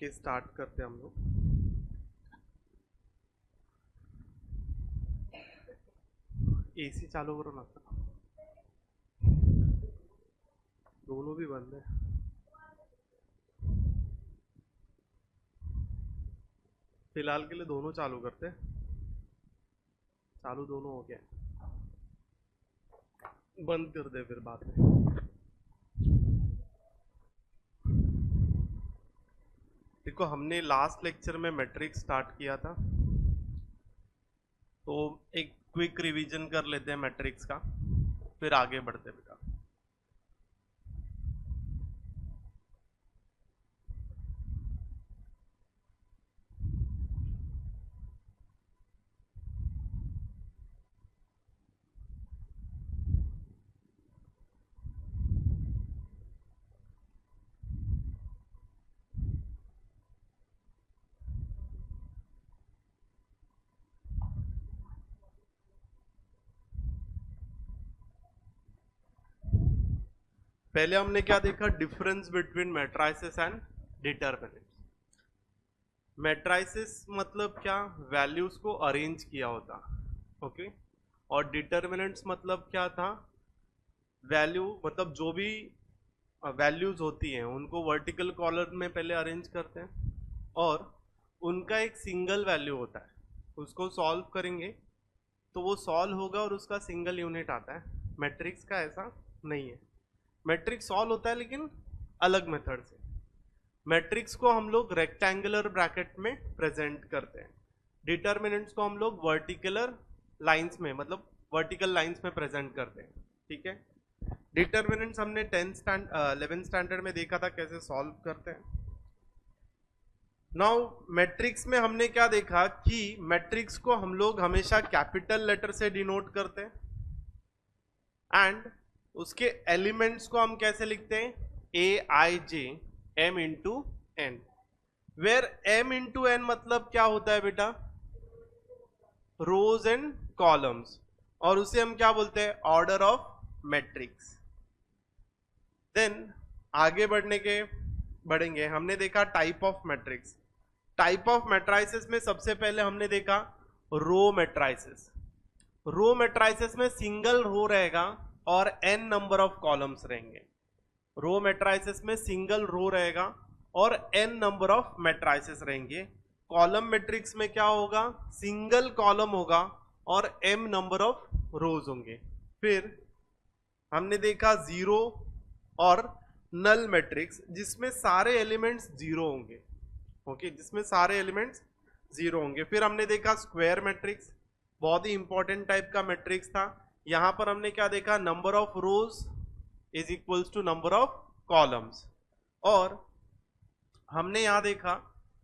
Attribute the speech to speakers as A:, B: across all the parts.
A: चलिए स्टार्ट करते हैं हम लोग। एसी चालू करो ना, दोनों भी बंद है। फिलहाल के लिए दोनों चालू करते हैं। चालू दोनों हो गया, बंद कर दे फिर बाद में। देखो, हमने लास्ट लेक्चर में मैट्रिक्स स्टार्ट किया था, तो एक क्विक रिवीजन कर लेते हैं मैट्रिक्स का, फिर आगे बढ़ते बेटा। पहले हमने क्या देखा, difference between matrices and determinants. Matrices मतलब क्या, वैल्यूज को अरेंज किया होता, ओके। और डिटरमिनेंट्स मतलब क्या था, वैल्यू मतलब जो भी वैल्यूज होती हैं उनको वर्टिकल कॉलम में पहले अरेंज करते हैं और उनका एक सिंगल वैल्यू होता है, उसको सॉल्व करेंगे तो वो सॉल्व होगा और उसका सिंगल यूनिट आता है। मैट्रिक्स का ऐसा नहीं है, मैट्रिक्स सॉल्व होता है लेकिन अलग मेथड से। मैट्रिक्स को हम लोग रेक्टेंगुलर ब्रैकेट में प्रेजेंट करते हैं, डिटरमिनेंट्स को हम लोग वर्टिकुलर लाइंस में, मतलब वर्टिकल लाइंस में प्रेजेंट करते हैं, ठीक है। डिटरमिनेंट्स हमने 11th स्टैंडर्ड में देखा था कैसे सॉल्व करते हैं। नाउ मैट्रिक्स में हमने क्या देखा कि मैट्रिक्स को हम लोग हमेशा कैपिटल लेटर से डिनोट करते हैं एंड उसके एलिमेंट्स को हम कैसे लिखते हैं, A I J M into N, where M into N मतलब क्या होता है बेटा, रोज एंड कॉलम्स, और उसे हम क्या बोलते हैं, ऑर्डर ऑफ मैट्रिक्स। देन आगे बढ़ेंगे, हमने देखा type of matrix. Type of matrices में सबसे पहले हमने देखा रो मैट्राइसेस। रो मैट्राइसेस में सिंगल रो रहेगा और n नंबर ऑफ कॉलम्स रहेंगे। रो मैट्राइसेस में सिंगल रो रहेगा और n नंबर ऑफ मैट्राइसेस रहेंगे। कॉलम मैट्रिक्स में क्या होगा, सिंगल कॉलम होगा और m नंबर ऑफ रोज होंगे। फिर हमने देखा जीरो और नल मैट्रिक्स, जिसमें सारे एलिमेंट्स जीरो होंगे, ओके, जिसमें सारे एलिमेंट्स जीरो होंगे। फिर हमने देखा स्क्वायर मैट्रिक्स, बहुत ही इंपॉर्टेंट टाइप का मैट्रिक्स था। यहां पर हमने क्या देखा, number of rows is equals to number of columns. और हमने यहां देखा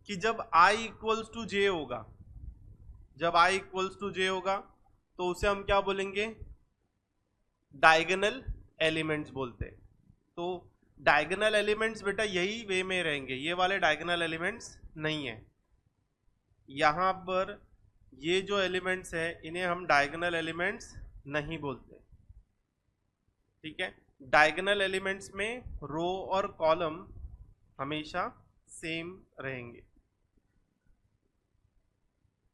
A: कि जब i इक्वल्स टू जे होगा, जब i इक्वल्स टू जे होगा तो उसे हम क्या बोलेंगे, डायगोनल एलिमेंट्स बोलते हैं। तो डायगोनल एलिमेंट्स बेटा यही वे में रहेंगे, ये वाले डायगोनल एलिमेंट्स नहीं है। यहां पर ये जो एलिमेंट्स है इन्हें हम डायगोनल एलिमेंट्स नहीं बोलते, ठीक है। डायगोनल एलिमेंट्स में रो और कॉलम हमेशा सेम रहेंगे।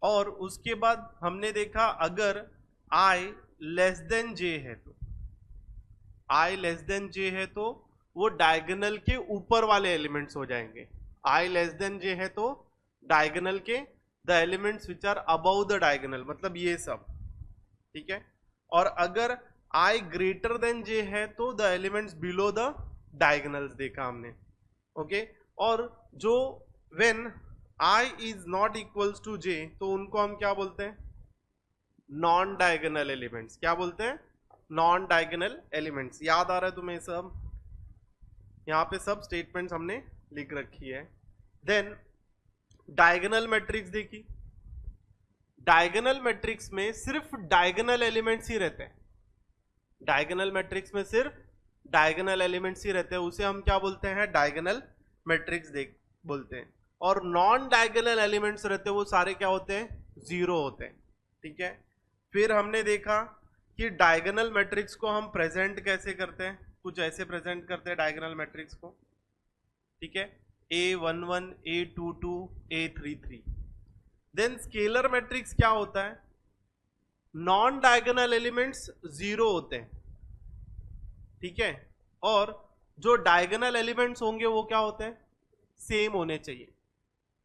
A: और उसके बाद हमने देखा अगर i लेस देन j है तो, i लेस देन j है तो वो डायगोनल के ऊपर वाले एलिमेंट्स हो जाएंगे। i लेस देन j है तो डायगोनल के the elements which are above the diagonal, मतलब ये सब, ठीक है। और अगर i ग्रेटर देन j है तो the elements below the diagonals देखा हमने, ओके। और जो when i is not equals to j तो उनको हम क्या बोलते हैं, नॉन डायगोनल एलिमेंट्स। क्या बोलते हैं, नॉन डायगोनल एलिमेंट्स। याद आ रहा है तुम्हें सब, यहाँ पे सब स्टेटमेंट्स हमने लिख रखी है। देन डायगोनल मैट्रिक्स देखी, डायगोनल मैट्रिक्स में सिर्फ डायगोनल एलिमेंट्स ही रहते हैं, डायगोनल मैट्रिक्स में सिर्फ डायगोनल एलिमेंट्स ही रहते हैं, उसे हम क्या बोलते हैं, डायगोनल मैट्रिक्स देख बोलते हैं। और नॉन डायगोनल एलिमेंट्स रहते हैं वो सारे क्या होते हैं, जीरो होते हैं, ठीक है। फिर हमने देखा कि डायगोनल मैट्रिक्स को हम प्रेजेंट कैसे करते हैं, कुछ ऐसे प्रेजेंट करते हैं डायगोनल मैट्रिक्स को, ठीक है। A11, A22, A33। Then scalar matrix क्या होता है? नॉन डायगोनल एलिमेंट्स 0 होते हैं, ठीक है, और जो डायगोनल एलिमेंट्स होंगे वो क्या होते हैं? सेम होने चाहिए,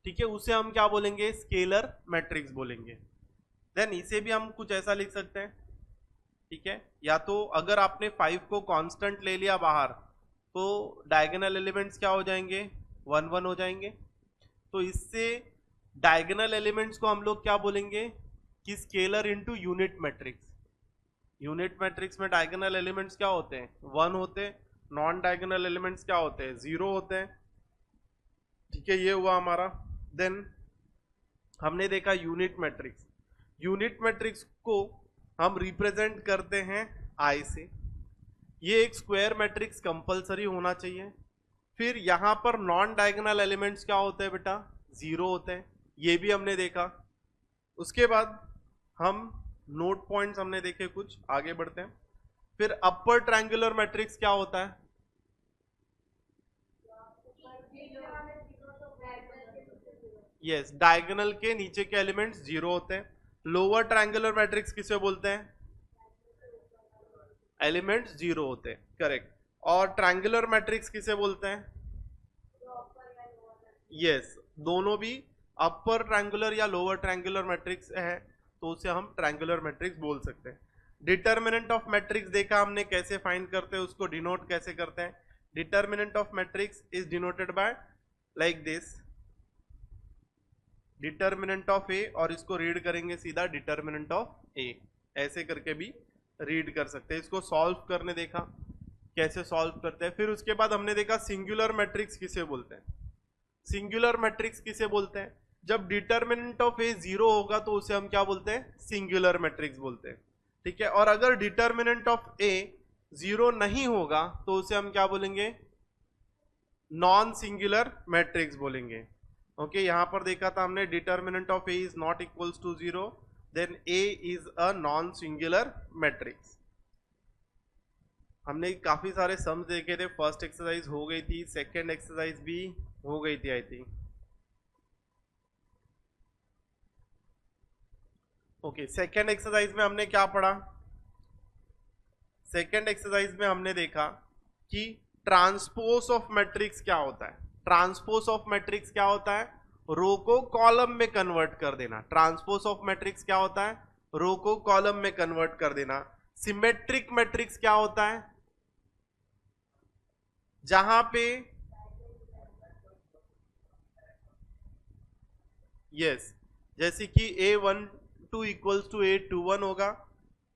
A: ठीक है, उसे हम क्या बोलेंगे? स्केलर मैट्रिक्स बोलेंगे। देन इसे भी हम कुछ ऐसा लिख सकते हैं, ठीक है, या तो अगर आपने 5 को कांस्टेंट ले लिया बाहर तो डायगोनल एलिमेंट्स क्या हो जाएंगे? 1 1 हो जाएंगे। तो इससे डायगोनल एलिमेंट्स को हम लोग क्या बोलेंगे? कि scalar into unit matrix. Unit matrix में डायगोनल एलिमेंट्स क्या होते हैं? 1 होते हैं। नॉन डायगोनल एलिमेंट्स क्या होते हैं? 0 होते हैं, ठीक है, ये हुआ हमारा। देन हमने देखा यूनिट मैट्रिक्स। यूनिट मैट्रिक्स को हम रिप्रेजेंट करते हैं आई से। ये एक स्क्वायर मैट्रिक्स कंपलसरी होना चाहिए। फिर यहाँ पर नॉन डायगोनल एलिमेंट्स क्या होते हैं बेटा? 0 होते हैं, ये भी हमने देखा। उसके बाद हम नोट पॉइंट्स हमने देखे, कुछ आगे बढ़ते हैं। फिर अपर ट्रायंगुलर मैट्रिक्स क्या होता है? यस, डायगोनल के नीचे के एलिमेंट्स 0 होते हैं। लोअर ट्रायंगुलर मैट्रिक्स किसे बोलते हैं? एलिमेंट्स 0 होते हैं, करेक्ट। और ट्रायंगुलर मैट्रिक्स किसे बोलते हैं? यस, दोनों भी अपर ट्रायंगुलर या लोअर ट्रायंगुलर मैट्रिक्स है तो उसे हम ट्रायंगुलर मैट्रिक्स बोल सकते हैं। डिटर्मिनेंट ऑफ मैट्रिक्स देखा हमने, कैसे फाइंड करते हैं, उसको डिनोट कैसे करते हैं। Determinant of matrix is denoted by like this, determinant of A, और इसको रीड करेंगे सीधा डिटर्मिनेंट ऑफ ए, ऐसे करके भी रीड कर सकते हैं। इसको सॉल्व करने देखा कैसे सॉल्व करते हैं। फिर उसके बाद हमने देखा सिंगुलर मैट्रिक्स किसे बोलते हैं। सिंगुलर मैट्रिक्स किसे बोलते हैं? जब डिटर्मिनेंट ऑफ ए 0 होगा तो उसे हम क्या बोलते हैं? सिंगुलर मैट्रिक्स बोलते हैं, ठीक है। और अगर डिटर्मिनेंट ऑफ ए 0 नहीं होगा तो उसे हम क्या बोलेंगे? नॉन सिंगुलर मैट्रिक्स बोलेंगे। ओके, यहां पर देखा था हमने, determinant of A is not equals to 0, then A is a non singular matrix. हमने काफी सारे सम्स देखे थे। फर्स्ट एक्सरसाइज हो गई थी, सेकेंड एक्सरसाइज भी हो गई थी I think. Okay, second exercise में हमने क्या पढ़ा? सेकेंड एक्सरसाइज में हमने देखा कि ट्रांसपोज ऑफ मैट्रिक्स क्या होता है। ट्रांसपोज ऑफ मैट्रिक्स क्या होता है? रो को कॉलम में कन्वर्ट कर देना। ट्रांसपोज ऑफ मैट्रिक्स क्या होता है? रो को कॉलम में कन्वर्ट कर देना। सिमेट्रिक मैट्रिक्स क्या होता है? जहां पे यस, जैसे कि A12 इक्वल्स टू A21 होगा,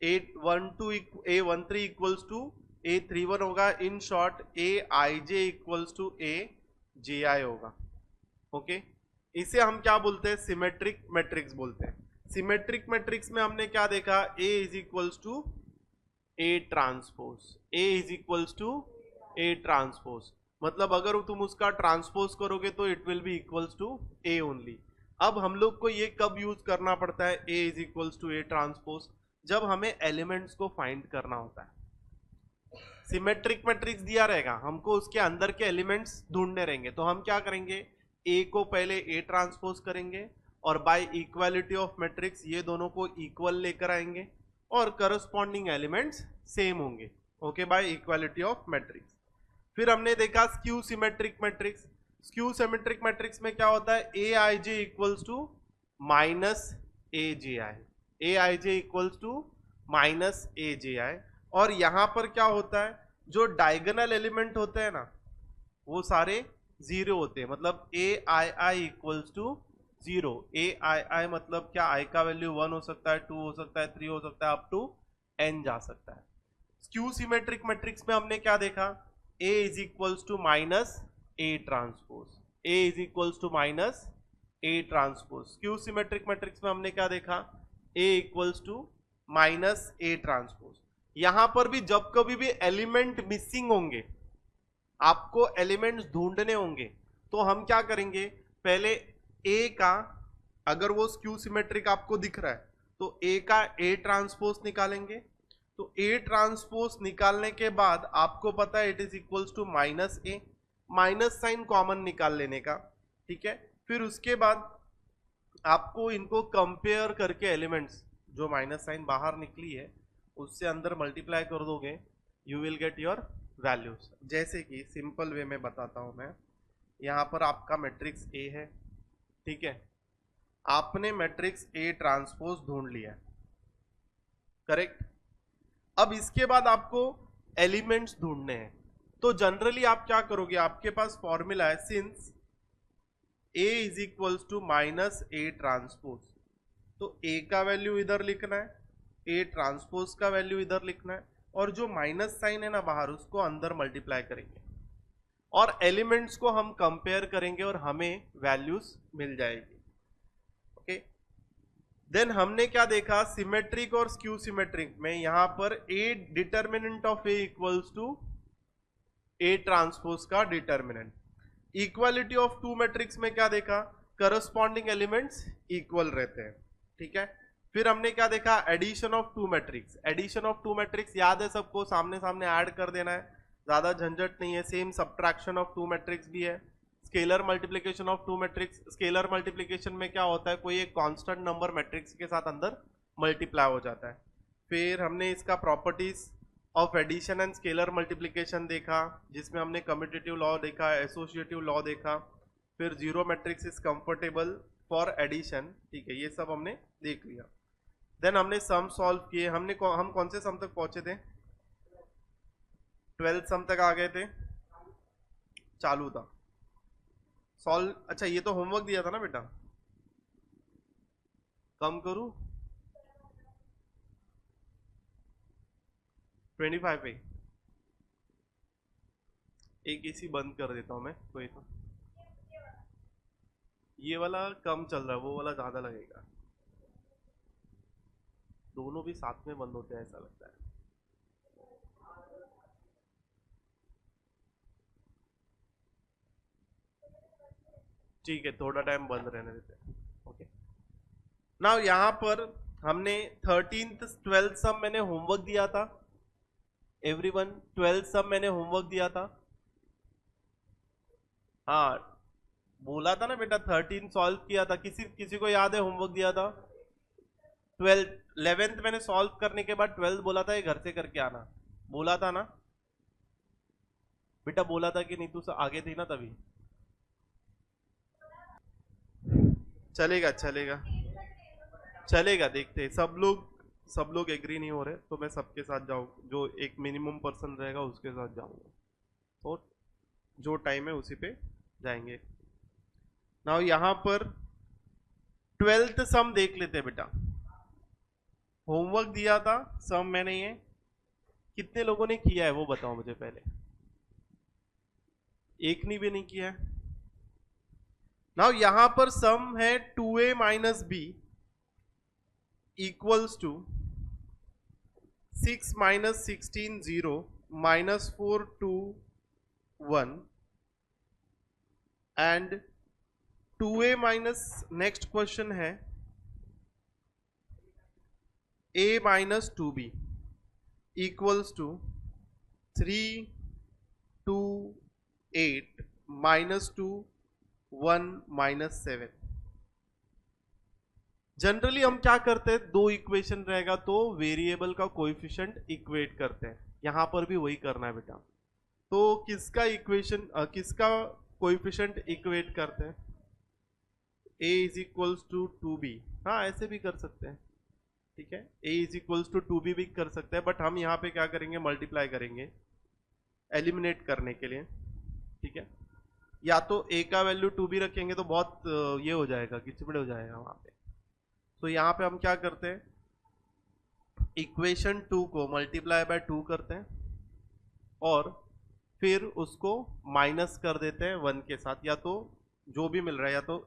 A: A13 इक्वल्स टू A31 होगा। In short Aij equals to Ji होगा। ओके, इसे हम क्या बोलते हैं? सिमेट्रिक मैट्रिक्स बोलते हैं। सिमेट्रिक मैट्रिक्स में हमने क्या देखा? A is equals to A transpose, A is equals to A transpose, मतलब अगर तुम उसका ट्रांसपोज करोगे तो it will be equals to A only. अब हम लोग को ये कब यूज करना पड़ता है A is equals to A transpose? जब हमें एलिमेंट्स को फाइंड करना होता है। सिमेट्रिक मैट्रिक्स दिया रहेगा, हमको उसके अंदर के एलिमेंट्स ढूंढने रहेंगे, तो हम क्या करेंगे? A को पहले A ट्रांसपोज करेंगे और बाय इक्वालिटी ऑफ मैट्रिक्स ये दोनों को इक्वल लेकर आएंगे और करस्पॉन्डिंग एलिमेंट्स सेम होंगे। Okay, by equality of matrix. फिर हमने देखा skew symmetric matrix. Skew symmetric matrix में क्या होता है? Aij equals to minus Abi, Aij equals to minus Abi। और यहां पर क्या होता है? जो डायगोनल एलिमेंट होते हैं ना वो सारे 0 होते हैं, मतलब Aii इक्वल्स टू 0। Aii मतलब क्या? I का वैल्यू 1 हो सकता है, 2 हो सकता है, 3 हो सकता है, अप टू n जा सकता है। स्क्यू सिमेट्रिक मैट्रिक्स में हमने क्या देखा? A is equals to minus A transpose, A is equals to minus A transpose. Skew symmetric matrix में हमने क्या देखा? A equals to minus A transpose. यहां पर भी जब कभी भी एलिमेंट मिसिंग होंगे, आपको एलिमेंट्स ढूंढने होंगे, तो हम क्या करेंगे? पहले A का, अगर वो स्क्यू सिमेट्रिक आपको दिख रहा है तो A का A ट्रांसपोज निकालेंगे। तो A ट्रांसपोज निकालने के बाद आपको पता है it is equals to minus A, minus sign common निकाल लेने का, ठीक है। फिर उसके बाद आपको इनको कंपेयर करके एलिमेंट्स, जो माइनस साइन बाहर निकली है उससे अंदर मल्टीप्लाई कर दोगे, you will get your values. जैसे कि सिंपल वे में बताता हूं मैं, यहाँ पर आपका मैट्रिक्स ए है, ठीक है, आपने मैट्रिक्स ए ट्रांसपोज ढूंढ लिया, करेक्ट। अब इसके बाद आपको एलिमेंट्स ढूंढने हैं, तो जनरली आप क्या करोगे, आपके पास फॉर्मूला है since A is equals to minus A transpose, तो ए का वैल्यू इधर लिखना है, ए ट्रांसपोज का वैल्यू इधर लिखना है, और जो माइनस साइन है ना बाहर उसको अंदर मल्टीप्लाई करेंगे, और एलिमेंट्स को हम कंपेयर करेंगे और हमें वैल्यूज मिल जाएगी, ओके। देन हमने क्या देखा, सिमेट्रिक और स्क्यू सिमेट्रिक में यहां पर A determinant of A equals to A transpose का determinant. Equality of two matrix में क्या देखा, करस्पॉन्डिंग एलिमेंट्स इक्वल रहते हैं, ठीक है। फिर हमने क्या देखा, addition of two matrix. Addition of two matrix याद है सबको, सामने सामने ऐड कर देना है, ज्यादा झंझट नहीं है। Same subtraction of two matrix भी है। Scalar multiplication of two matrix, scalar multiplication में क्या होता है, कोई एक कांस्टेंट नंबर मैट्रिक्स के साथ अंदर मल्टीप्लाई हो जाता है। फिर हमने इसका properties of addition and scalar multiplication देखा, जिसमें हमने कम्यूटेटिव लॉ देखा, एसोसिएटिव लॉ देखा। फिर zero matrix is comfortable for addition, ठीक है, ये सब हमने देख लिया। देन हमने सम सॉल्व किए। हम कौन से सम तक पहुंचे थे, 12th सम तक आ गए थे, चालू था सॉल्व। अच्छा ये तो होमवर्क दिया था ना बेटा, कम करूं 25 पे, एक एसी बंद कर देता हूं मैं, कोई तो ये वाला कम चल रहा है, वो वाला ज्यादा लगेगा, दोनों भी साथ में बंद होते हैं ऐसा लगता है। ठीक है, थोड़ा टाइम बंद रहने देते हैं, ओके। नाउ यहाँ पर हमने 13th 12th सम मैंने होमवर्क दिया था, एवरीवन 12th सम मैंने होमवर्क दिया था, हाँ बोला था ना बेटा 13 सॉल्व किया था, किसी को याद है होमवर्क दिया था। 12th 11th मैंने सॉल्व करने के बाद 12th बोला था ये घर से करके आना, बोला था ना बेटा, बोला था कि नहीं, तू आगे थी ना तभी। चलेगा चलेगा चलेगा, देखते हैं। सब लोग एग्री नहीं हो रहे तो मैं सबके साथ जाऊँ, जो एक मिनिमम पर्सन रहेगा उसके साथ जाऊंगा, तो जो टाइम है उसी पे जाएंगे। नाउ यहाँ पर 12th सम देख लेते हैं बेटा, होमवर्क दिया था सम मैंने, ये कितने लोगों ने किया है वो बताओ मुझे पहले, एक ने भी नहीं किया है। नाउ यहां पर सम है 2a minus b equals to 6 minus 16 0 minus 4 2 1 and 2a minus, next question है a minus 2b equals to 3 2 8 minus 2 1 minus 7। Generally हम क्या करते हैं, दो इक्वेशन रहेगा तो वेरिएबल का कोएफिशिएंट इक्वेट करते हैं, यहां पर भी वही करना है बेटा। तो किसका इक्वेशन, किसका कोएफिशिएंट इक्वेट करते हैं, a is equals to 2b, हाँ ऐसे भी कर सकते हैं, ठीक है, a is equals to 2b भी कर सकते हैं, बट हम यहाँ पे क्या करेंगे, मल्टीप्लाई करेंगे एलिमिनेट करने के लिए, ठीक है। या तो a का वैल्यू 2b रखेंगे तो बहुत ये हो जाएगा, किचड़ हो जाएगा वहां पे। तो यहाँ पे हम क्या करते हैं, इक्वेशन 2 को मल्टीप्लाई बाय 2 करते हैं और फिर उसको माइनस कर देते हैं 1 के साथ, या तो जो भी मिल रहा है, या तो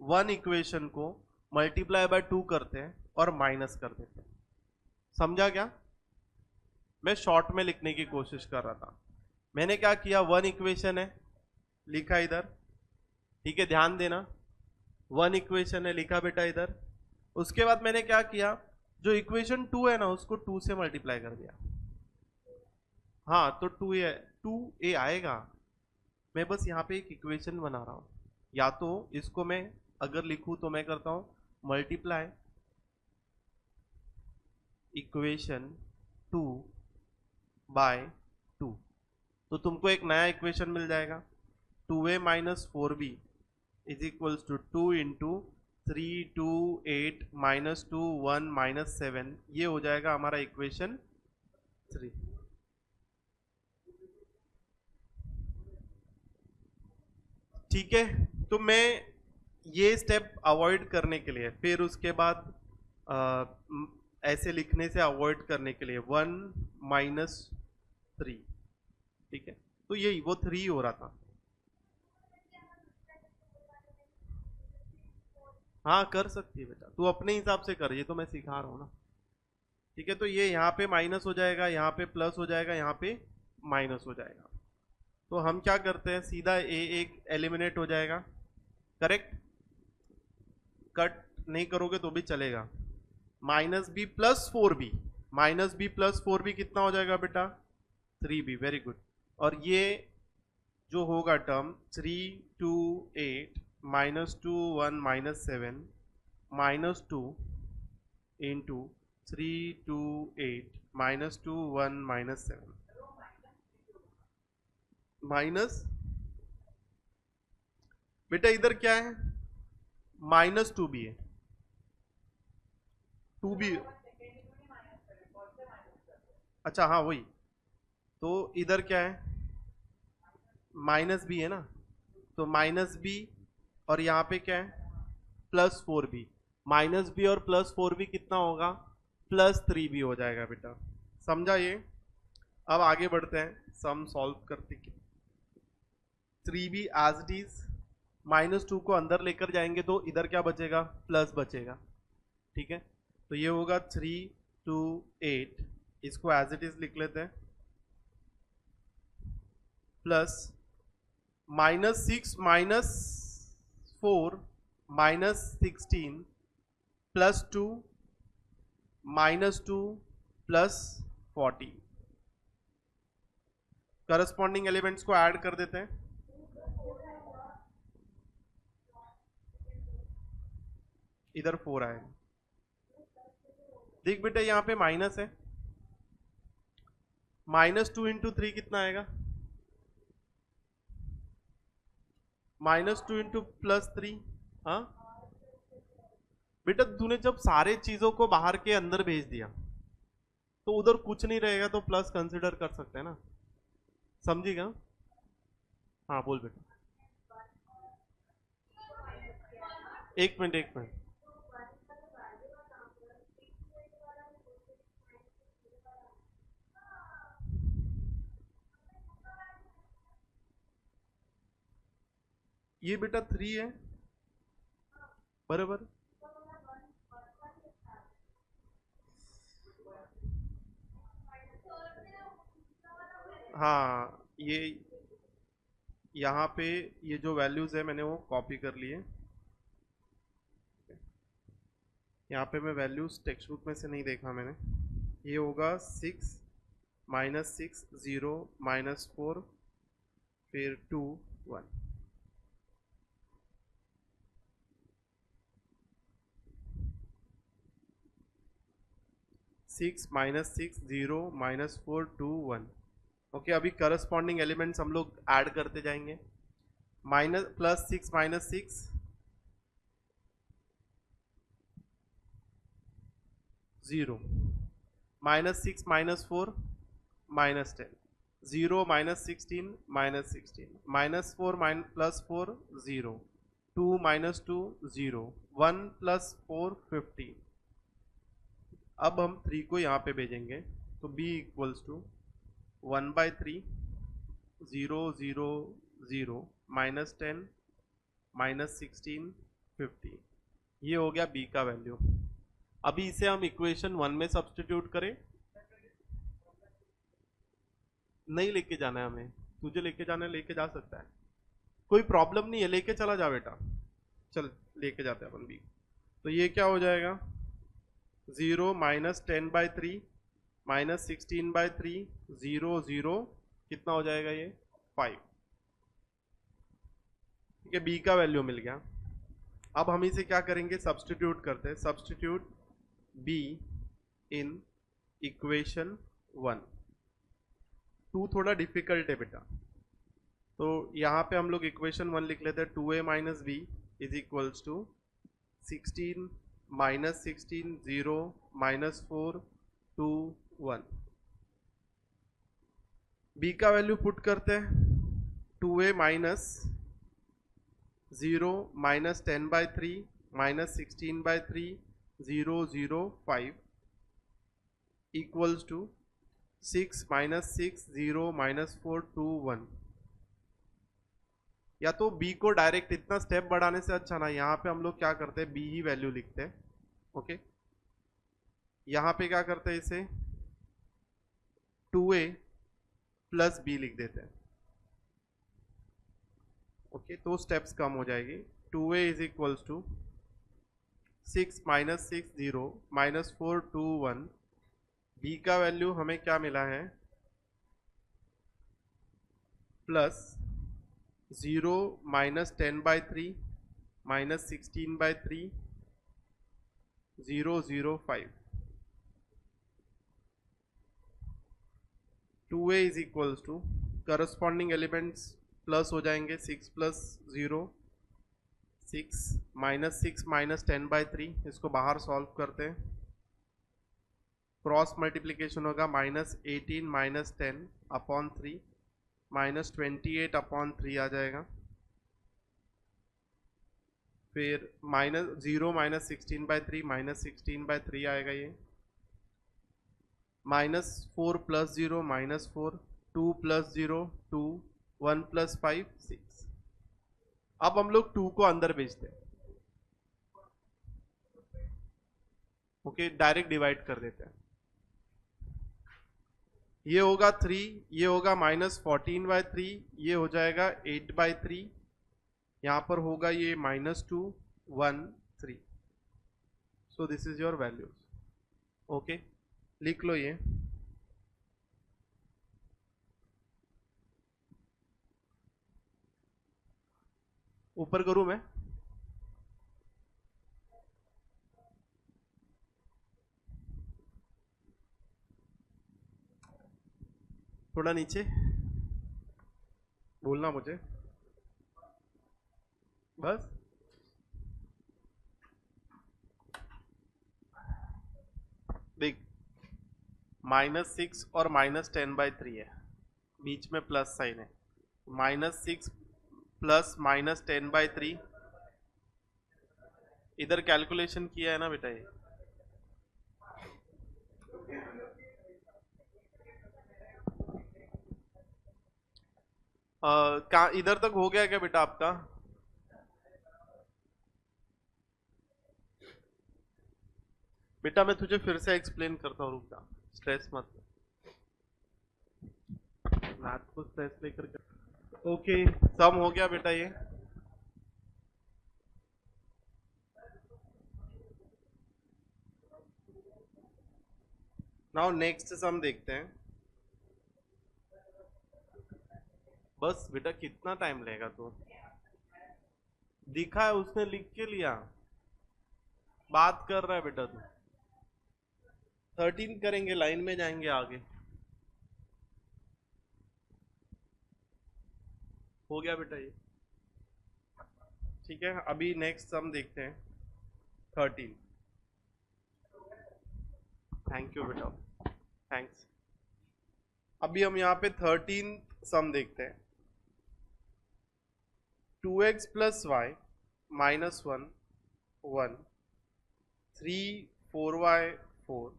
A: 1 इक्वेशन को मल्टीप्लाई बाय 2 करते हैं और माइनस कर देते हैं। समझा क्या, मैं शॉर्ट में लिखने की कोशिश कर रहा था। मैंने क्या किया, 1 इक्वेशन है लिखा इधर, ठीक है, ध्यान देना, 1 इक्वेशन है लिखा बेटा इधर। उसके बाद मैंने क्या किया, जो इक्वेशन 2 है ना उसको 2 से मल्टीप्लाई कर दिया, हाँ तो 2a आएगा, मैं बस यहाँ पे एक इक्वेशन बना रहा हूँ। या तो इसको मैं अगर लिखूँ तो मैं करता हूँ मल्टीप्लाई इक्वेशन 2 बाय 2, तो तुमको एक नया इक्वेशन मिल जाएगा। 2a minus 4b is equals to 2 into 3 2 8 minus 2 1 minus 7, ये हो जाएगा हमारा इक्वेशन 3। ठीक है, तो मैं ये स्टेप अवॉइड करने के लिए, फिर उसके बाद ऐसे लिखने से अवॉइड करने के लिए 1 माइनस 3, ठीक है, तो यही वो 3 हो रहा था। हाँ कर सकती है बेटा, तू अपने हिसाब से कर, ये तो मैं सिखा रहा हूँ ना। ठीक है, तो ये यहाँ पे माइनस हो जाएगा, यहाँ पे प्लस हो जाएगा, यहाँ पे माइनस हो जाएगा। तो हम क्या करते हैं, सीधा ए एक एलिमिनेट हो जाएगा। करेक्ट, कट नहीं करोगे तो भी चलेगा। Minus b plus 4b, minus b plus 4b कितना हो जाएगा बेटा, 3b। Very good. और ये जो होगा term 3 2 8 minus 2 1 minus 7 minus 2 into 3 2 8 minus 2 1 minus 7 minus, बेटा इधर क्या है, माइनस 2b है, 2b। अच्छा हाँ वही, तो इधर क्या है, माइनस बी है ना, तो माइनस बी, और यहाँ पे क्या है, प्लस 4b। माइनस बी और प्लस 4b कितना होगा, प्लस 3b हो जाएगा बेटा। समझा ये। अब आगे बढ़ते हैं, सम सॉल्व करते हैं। 3b as it is, minus 2 को अंदर लेकर जाएंगे तो इधर क्या बचेगा, प्लस बचेगा। ठीक है, तो ये होगा 3 2 8, इसको एज इट इज लिख लेते हैं, plus minus 6 minus 4 minus 16 plus 2 minus 2 plus 40। Corresponding elements को ऐड कर देते हैं। इधर 4 आएगा। देख बेटा यहाँ पे माइनस है, माइनस 2 इंटू 3 कितना आएगा, माइनस 2 इंटू प्लस 3। हाँ बेटा, तूने जब सारे चीजों को बाहर के अंदर भेज दिया तो उधर कुछ नहीं रहेगा, तो प्लस कंसिडर कर सकते हैं ना, समझिएगा। हाँ बोल बेटा। एक मिनट एक मिनट, ये बेटा 3 है, बराबर। हाँ ये यहाँ पे ये जो वैल्यूज है मैंने वो कॉपी कर लिए। यहाँ पे मैं वैल्यूज टेक्स्ट बुक में से नहीं देखा मैंने। ये होगा 6 माइनस 6 0 माइनस 4 फिर 2 1। 6 माइनस 6 0 माइनस 4 2 1। ओके, अभी करस्पॉन्डिंग एलिमेंट्स हम लोग ऐड करते जाएंगे। Minus plus 6 minus 6 0, minus 6 minus 4 minus 10, 0 minus 16 minus 16, minus 4 plus 4 0, 2 minus 2 0, 1 plus 4 15। अब हम 3 को यहाँ पे भेजेंगे, तो b equals to 1/3 0 0 0 minus 10 minus 16 50, ये हो गया b का वैल्यू। अभी इसे हम इक्वेशन 1 में सब्स्टिट्यूट करें। नहीं लेके जाना है हमें, तुझे लेके जाना है लेके जा सकता है, कोई प्रॉब्लम नहीं है, लेके चला जा बेटा। चल लेके जाते हैं अपन b। तो ये क्या हो जाएगा, 0 माइनस 10/3 माइनस 16/3 0 0, कितना हो जाएगा ये 5। ठीक है, बी का वैल्यू मिल गया। अब हम इसे क्या करेंगे, सब्स्टिट्यूट करते हैं। Substitute be in equation 1। 2 थोड़ा डिफिकल्ट है बेटा, तो यहाँ पे हम लोग इक्वेशन 1 लिख लेते हैं। 2a minus b is equals to 16 minus 16 0 minus 4 2 1। B का वैल्यू पुट करते हैं। 2a minus 0 minus 10/3 minus 16/3 0 0 5 equals to 6 minus 6 0 minus 4 2 1। या तो b को डायरेक्ट इतना स्टेप बढ़ाने से अच्छा ना, यहाँ पे हम लोग क्या करते हैं, b ही वैल्यू लिखते हैं। ओके, यहाँ पे क्या करते हैं, इसे 2a प्लस b लिख देते हैं। ओके, तो स्टेप्स कम हो जाएगी। 2a is equals to 6 minus 6 0 minus 4 2 1। b का वैल्यू हमें क्या मिला है, plus 0 minus 10/3 minus 16/3 0 0 5। 2a is equals to corresponding elements plus हो जाएंगे। 6 प्लस 0 6 माइनस 6 माइनस 10/3, इसको बाहर सॉल्व करते हैं। क्रॉस मल्टीप्लीकेशन होगा, minus 18 minus 10 upon 3 minus 28 upon 3 आ जाएगा। फिर माइनस 0 माइनस 16/3 माइनस 16/3 आएगा ये। Minus 4 plus 0 minus 4 2 plus 0 2 1 plus 5 6। अब हम लोग 2 को अंदर भेजते हैं। ओके, डायरेक्ट डिवाइड कर देते हैं। ये होगा 3, ये होगा माइनस 14/3, ये हो जाएगा 8/3, यहाँ पर होगा ये minus 2 1 3। So this is your values. Okay, लिख लो ये। ऊपर करूं मैं, थोड़ा नीचे बोलना मुझे बस। देख, -6 और -10/3 है, बीच में प्लस साइन है। -6 प्लस -10/3, इधर कैलकुलेशन किया है ना बेटा ये। कहाँ इधर तक हो गया क्या बेटा आपका? बेटा मैं तुझे फिर से एक्सप्लेन करता हूँ, रुक जा, स्ट्रेस मत ले। मैथ को स्ट्रेस लेकर कर। ओके, सम हो गया बेटा ये। नाउ नेक्स्ट सम देखते हैं। बस बेटा कितना टाइम लेगा तो, दिखा है उसने, लिख के लिया, बात कर रहा है बेटा तू। 13 करेंगे, लाइन में जाएंगे आगे। हो गया बेटा ये, ठीक है। अभी नेक्स्ट सम देखते हैं 13। थैंक यू बेटा, थैंक्स। अभी हम यहाँ पे 13 सम देखते हैं। 2x plus y minus 1 1 3 4y 4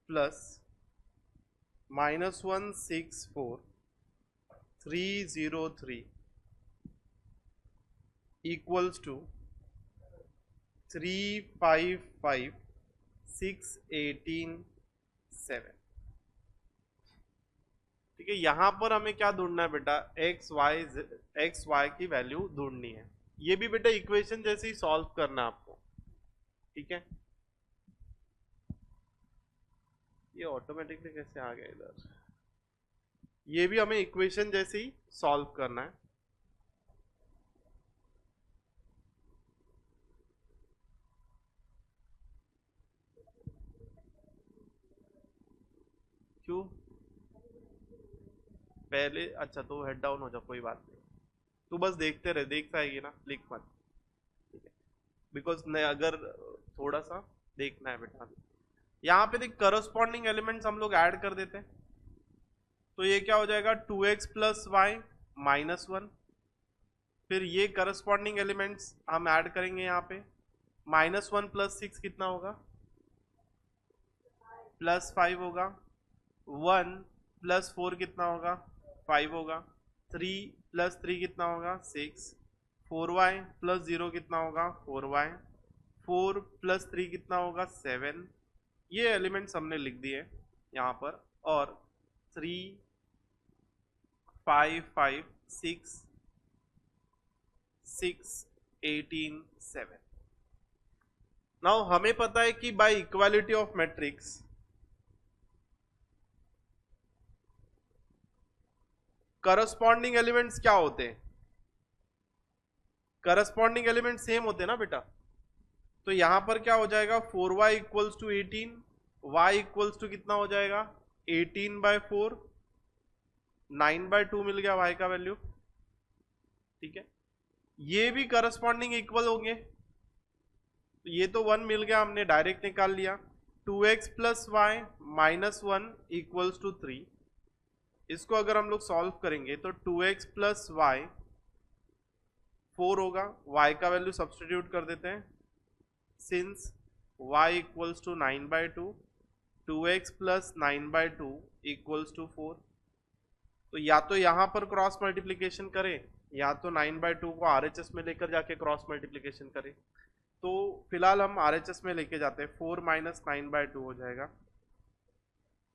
A: plus -1 6 4 3 0 3 equals to 3 5 5 6 18 7। ठीक है, यहां पर हमें क्या ढूंढना है बेटा, एक्स वाई की वैल्यू ढूंढनी है। ये भी बेटा इक्वेशन जैसे ही सॉल्व करना है आपको, ठीक है। ये ऑटोमेटिकली कैसे आ गया इधर, ये भी हमें इक्वेशन जैसे ही सॉल्व करना है। पहले अच्छा तो हेड डाउन हो जा, कोई बात नहीं, तू बस देखते रहे, देखता है ना, लिख मत, ठीक है, बिकॉज नहीं अगर थोड़ा सा देखना है बेटा। यहाँ पे देख करस्पॉन्डिंग एलिमेंट्स हम लोग ऐड कर देते हैं, तो ये क्या हो जाएगा 2x plus y minus one. फिर ये करस्पॉन्डिंग एलिमेंट्स हम ऐड करेंगे यहाँ पे, माइनस वन प्लस सिक्स कितना होगा, प्लस फाइव होगा। वन प्लस फोर कितना होगा, फाइव होगा। थ्री प्लस थ्री कितना होगा, six. Four y plus zero कितना होगा, four y. Four plus three कितना होगा, सेवन। ये एलिमेंट्स हमने लिख दिए यहाँ पर, और three five five six six 18 7। Now हमें पता है कि bye equality of matrix corresponding elements क्या होते हैं, करस्पॉन्डिंग एलिमेंट सेम होते हैं ना बेटा। तो यहां पर क्या हो जाएगा, 4y equals to 18, y equals to कितना हो जाएगा 18/4, 9/2 मिल गया y का वैल्यू, ठीक है। ये भी करस्पॉन्डिंग इक्वल होंगे, तो ये तो 1 मिल गया, हमने डायरेक्ट निकाल लिया। 2x plus y minus one equals to 3। इसको अगर हम लोग सॉल्व करेंगे तो 2x प्लस वाई 4 होगा, y का वैल्यू सब्सटीट्यूट कर देते हैं, since y equals to 9/2, 2x plus 9/2 equals to 4। तो या तो यहाँ पर क्रॉस मल्टीप्लीकेशन करें, या तो 9/2 को RHS में लेकर जाके क्रॉस मल्टीप्लीकेशन करें। तो फिलहाल हम RHS में लेके जाते हैं, 4 माइनस 9/2 हो जाएगा,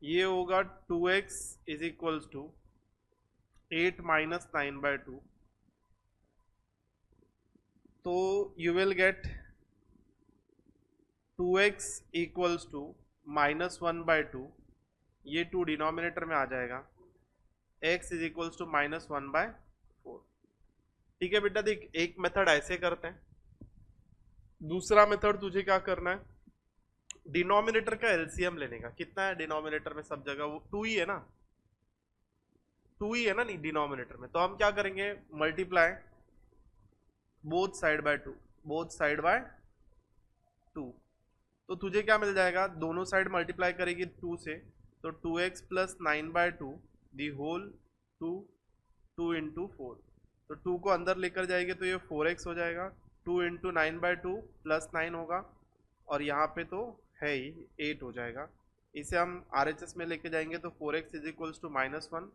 A: ये होगा 2x is equals to 8 minus 9/2। तो you will get 2x equals to -1/2, ये 2 डिनोमिनेटर में आ जाएगा, x इज इक्वल्स टू -1/4। ठीक है बेटा, देख एक मेथड ऐसे करते हैं, दूसरा मेथड तुझे क्या करना है, डिनोमिनेटर का एलसीएम लेने का। कितना है डिनोमिनेटर में, सब जगह वो 2 ही है ना, 2 ही है ना, नहीं डिनोमिनेटर में। तो हम क्या करेंगे, multiply both side by 2, both side by 2। तो तुझे क्या मिल जाएगा, दोनों साइड मल्टीप्लाई करेगी 2 से, तो 2x plus 9/2 the whole 2 into 4। तो 2 को अंदर लेकर जाएंगे तो ये 4x हो जाएगा, 2 इंटू 9/2 प्लस 9 होगा, और यहाँ पे तो है ही 8 हो जाएगा। इसे हम RHS में लेके जाएंगे तो 4x is equals to -1,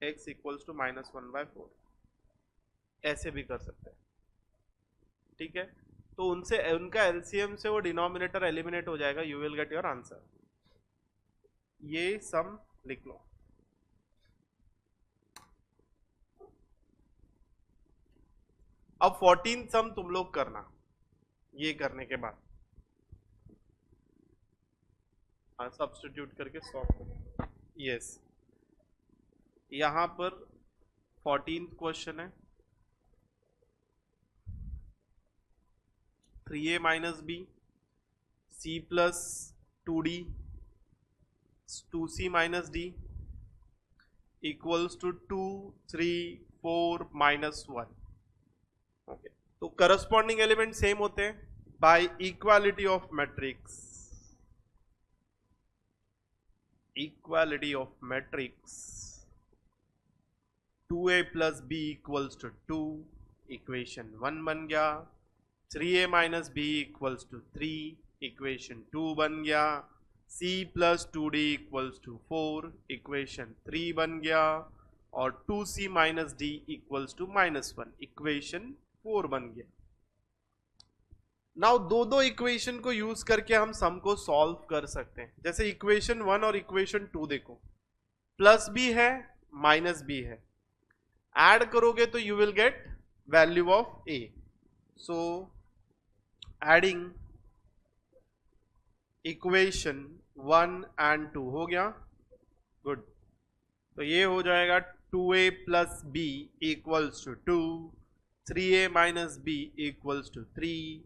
A: x equals to -1/4, ऐसे भी कर सकते हैं, ठीक है। तो उनसे उनका एलसीएम से वो डिनोमिनेटर एलिमिनेट हो जाएगा, you will get your answer. ये सम लिख लो। अब 14 सम तुम लोग करना, ये करने के बाद सब्स्टिट्यूट करके सॉल्व करो। यस, यहां पर 14th क्वेश्चन है, 3a minus b c plus 2d 2c minus d equals to 2 3 4 -1। Okay, तो करस्पॉन्डिंग एलिमेंट सेम होते हैं by equality of matrix, equality of matrix 2a plus b equals to 2, equation 1 बन गया। 3a minus b equals to 3, equation 2 बन गया। c plus 2d equals to 4, equation 3 बन गया, और 2c minus d equals to -1, equation 4 बन गया। Now दो इक्वेशन को यूज करके हम सम को सॉल्व कर सकते हैं। जैसे इक्वेशन 1 और इक्वेशन 2 देखो, प्लस बी है माइनस बी है, ऐड करोगे तो you will get value of a. So adding equation 1 and 2 हो गया, गुड। तो ये हो जाएगा 2a plus b equals to 2, 3a minus b equals to 3,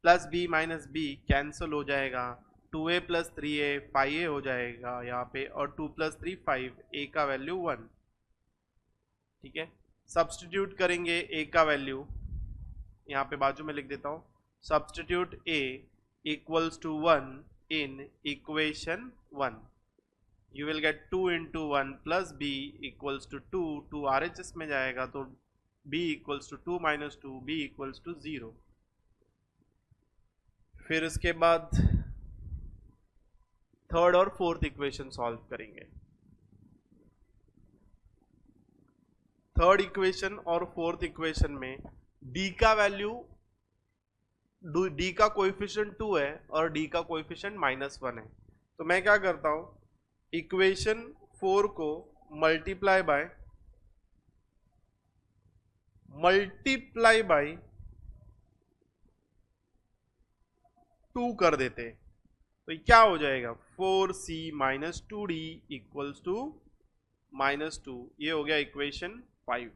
A: plus b minus b cancel हो जाएगा, 2a प्लस 3a 5a हो जाएगा यहाँ पे, और 2 प्लस 3 5, a का वैल्यू 1। ठीक है, सब्स्टिट्यूट करेंगे ए का वैल्यू, यहाँ पे बाजू में लिख देता हूँ, substitute a equals to 1 in equation 1, you will get 2 into 1 plus b equals to 2, 2 RHS में जाएगा तो b equals to 2 minus 2, b equals to 0। फिर उसके बाद थर्ड और फोर्थ इक्वेशन सॉल्व करेंगे। थर्ड इक्वेशन और फोर्थ इक्वेशन में d का वैल्यू, d का कोएफिशिएंट 2 है और d का कोएफिशिएंट -1 है, तो मैं क्या करता हूं, इक्वेशन 4 को मल्टीप्लाई बाय 2 कर देते हैं, तो क्या हो जाएगा 4c minus 2d equals to -2, ये हो गया इक्वेशन 5।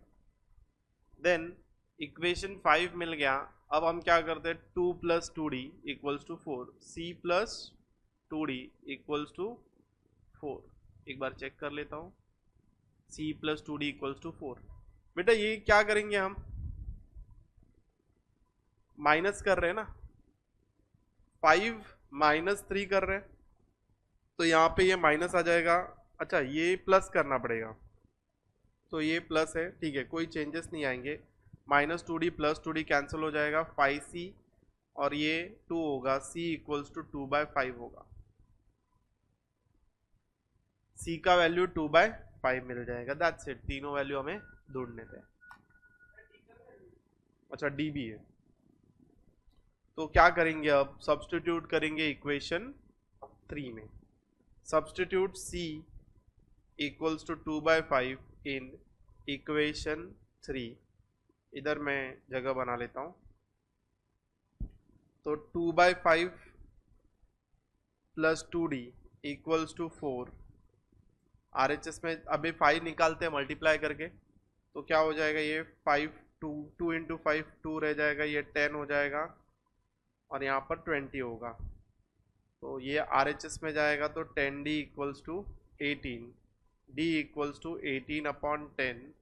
A: देन इक्वेशन 5 मिल गया, अब हम क्या करते हैं 2 plus 2d equals to 4, c plus 2d equals to 4, एक बार चेक कर लेता हूँ, c plus 2d equals to 4। बेटा ये क्या करेंगे हम, माइनस कर रहे हैं ना, 5 माइनस 3 कर रहे हैं, तो यहाँ पे ये माइनस आ जाएगा, अच्छा ये प्लस करना पड़ेगा, तो ये प्लस है, ठीक है, कोई चेंजेस नहीं आएंगे, -2d प्लस 2d कैंसिल हो जाएगा, 5c और ये 2 होगा, c इक्वल्स टू 2/5 होगा, c का वैल्यू 2/5 मिल जाएगा, दैट्स इट, तीनों वैल्यू हमें ढूंढने थे। अच्छा d भी है, तो क्या करेंगे अब, सब्स्टिट्यूट करेंगे इक्वेशन 3 में, substitute c equals to 2/5 in equation 3, इधर मैं जगह बना लेता हूं, तो 2/5 plus 2d equals to 4, RHS में अभी 5 निकालते हैं मल्टीप्लाई करके, तो क्या हो जाएगा, ये 5 2 इंटू 5 2 रह जाएगा, ये 10 हो जाएगा और यहाँ पर 20 होगा, तो ये RHS में जाएगा, तो 10d equals to 18, d equals to 18/10,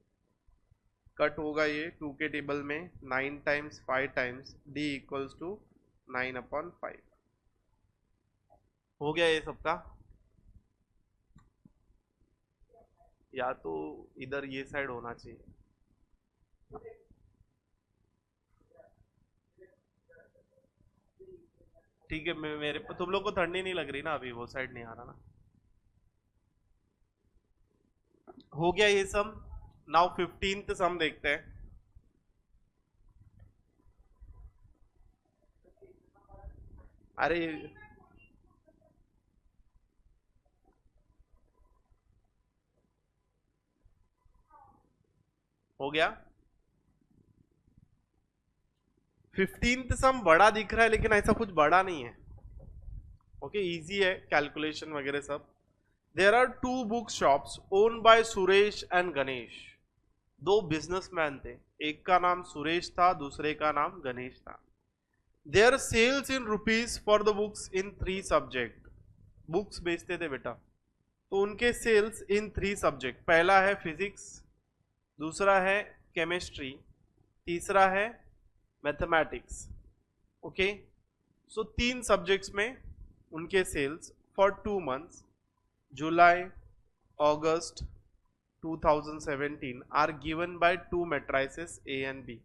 A: cut होगा ये 2 के टेबल में, 9 times 5 times, d equals to 9/5। हो गया ये सबका, या तो इधर ये साइड होना चाहिए, ठीक है, मेरे तुम लोग को ठंडी नहीं लग रही ना, अभी वो साइड नहीं आ रहा ना, हो गया ये सम। नाउ 15th सम देखते हैं, अरे हो गया, 15th सम बड़ा दिख रहा है लेकिन ऐसा कुछ बड़ा नहीं है, ओके, इजी है कैलकुलेशन वगैरह सब। There are 2 book shops own by Suresh and Ganesh, 2 businessman थे, एक का नाम सुरेश था, दूसरे का नाम गणेश था। Their sales in rupees for the books in 3 subject, books बेचते थे बेटा, तो उनके सेल्स इन 3 सब्जेक्ट, पहला है फिजिक्स, दूसरा है केमिस्ट्री, तीसरा है मैथमेटिक्स, ओके, सो 3 सब्जेक्ट्स में उनके sales for 2 months, July August 2017 are given by 2 matrices a and b,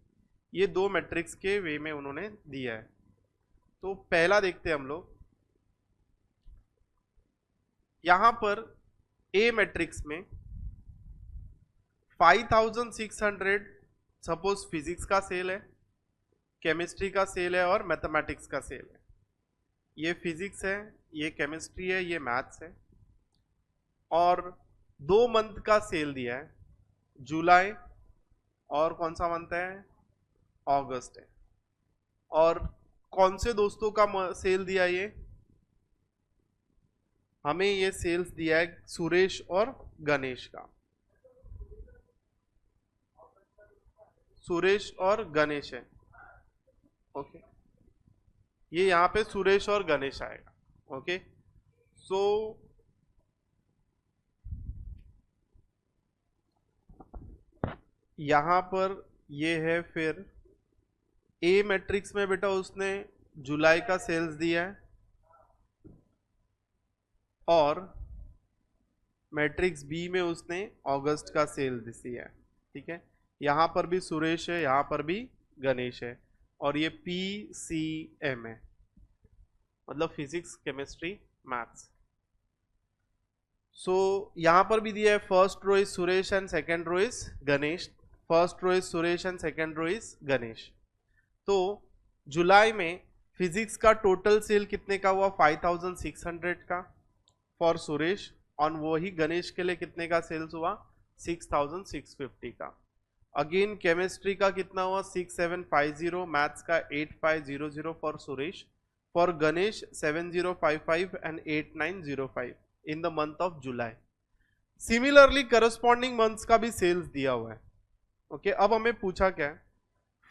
A: ये 2 मैट्रिक्स के वे में उन्होंने दिया है। तो पहला देखते हैं हम लोग, यहां पर ए मैट्रिक्स में 5600 सपोज फिजिक्स का सेल है, केमिस्ट्री का सेल है और मैथमेटिक्स का सेल है, ये फिजिक्स है, ये केमिस्ट्री है, ये मैथ्स है, और 2 मंथ का सेल दिया है, जुलाई और कौन सा मंथ है, अगस्त है, और कौन से दोस्तों का सेल दिया, ये हमें ये सेल्स दिया है सुरेश और गणेश का, सुरेश और गणेश है, ओके, ये यहाँ पे सुरेश और गणेश आएगा, ओके, सो यहां पर ये है फिर ए मैट्रिक्स में बेटा उसने जुलाई का सेल्स दिया है और मैट्रिक्स बी में उसने अगस्त का सेल्स दिया है। ठीक है, यहां पर भी सुरेश है, यहां पर भी गणेश है और ये पी सी एम है, मतलब फिजिक्स केमिस्ट्री मैथ्स। सो यहां पर भी दिया है first row is Suresh and second row is Ganesh, first row is Suresh and second row is Ganesh. तो जुलाई में फिजिक्स का टोटल सेल कितने का हुआ 5600 का फॉर सुरेश, और वही गणेश के लिए कितने का सेल्स हुआ 6650 का। अगेन केमिस्ट्री का कितना हुआ 6750, मैथ्स का 8500 for Suresh, for Ganesh 7055 and 8905 in the month of July. Similarly corresponding months का भी सेल्स दिया हुआ है। ओके, अब हमें पूछा क्या है,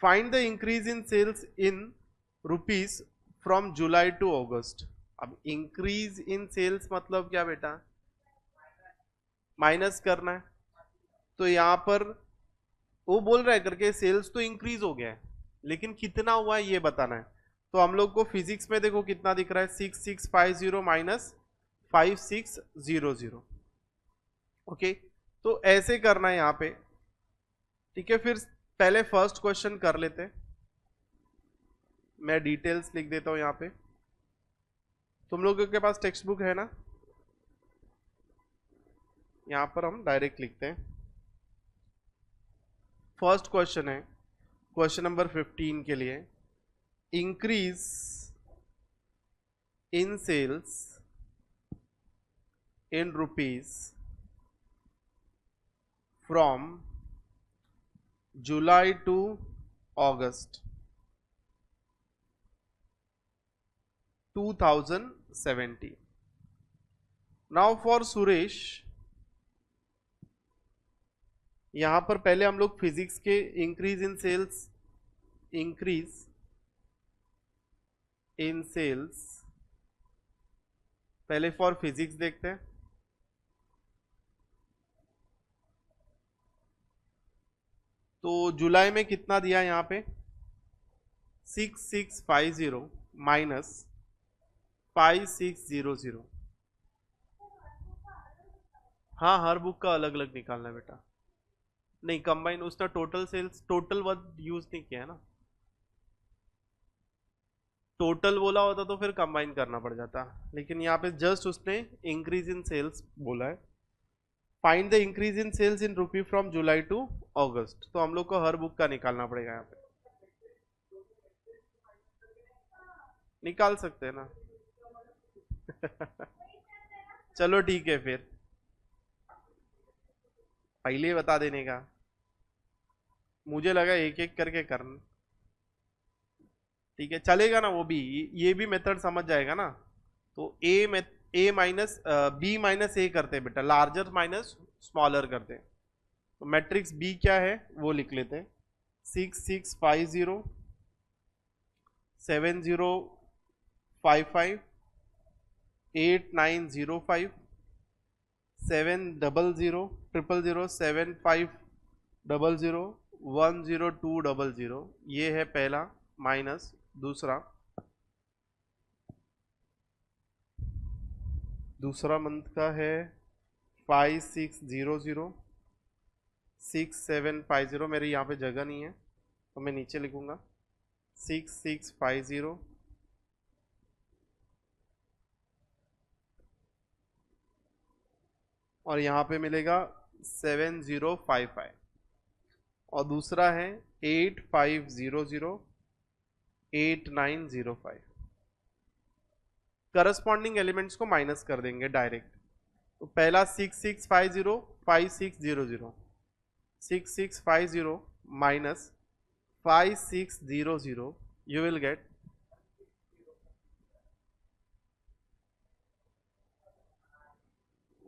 A: find the increase in sales in rupees from July to August. अब इंक्रीज इन सेल्स मतलब क्या बेटा, माइनस करना है। तो यहां पर वो बोल रहा है करके सेल्स तो इंक्रीज हो गया है, लेकिन कितना हुआ है ये बताना है। तो हम लोग को फिजिक्स में देखो कितना दिख रहा है 6650 माइनस 5600। ओके, तो ऐसे करना है यहां पे। ठीक है, फिर पहले फर्स्ट क्वेश्चन कर लेते हैं, मैं डिटेल्स लिख देता हूं यहां पे। तुम लोगों के पास टेक्स्ट बुक है ना, यहां पर हम डायरेक्ट लिखते हैं। फर्स्ट क्वेश्चन है क्वेश्चन नंबर 15 के लिए, increase in sales in rupees from July to August 2017। Now for Suresh, यहां पर पहले हम लोग फिजिक्स के increase in sales, increase in sales पहले फॉर फिजिक्स देखते हैं। तो जुलाई में कितना दिया यहां पे 6650 माइनस 5600। हाँ, हर बुक का अलग अलग निकालना है बेटा, नहीं कंबाइन, उसका total sales total word use नहीं किया है ना, टोटल बोला होता तो फिर कंबाइन करना पड़ जाता, लेकिन यहाँ पे जस्ट उसने इंक्रीज इन सेल्स बोला है। Find the increase in sales in rupee from July to August, तो हम लोग को हर बुक का निकालना पड़ेगा यहाँ पे, निकाल सकते हैं ना चलो ठीक है, फिर पहले बता देने का, मुझे लगा एक एक करके करना। ठीक है, चलेगा ना वो भी, ये भी मेथड समझ जाएगा ना। तो ए माइनस बी माइनस ए करते हैं बेटा, लार्जर माइनस स्मॉलर करते हैं। तो मैट्रिक्स बी क्या है वो लिख लेते हैं, 6650 7055 8905 700 000 7500 10200। ये है पहला, माइनस दूसरा मंथ का है 5600 6750, मेरे यहाँ पे जगह नहीं है तो मैं नीचे लिखूंगा 6650 और यहाँ पे मिलेगा 7055, और दूसरा है 8500 8905। करस्पॉन्डिंग एलिमेंट्स को माइनस कर देंगे डायरेक्ट। तो पहला 6650 5600, 6650 माइनस 5600, यू विल गेट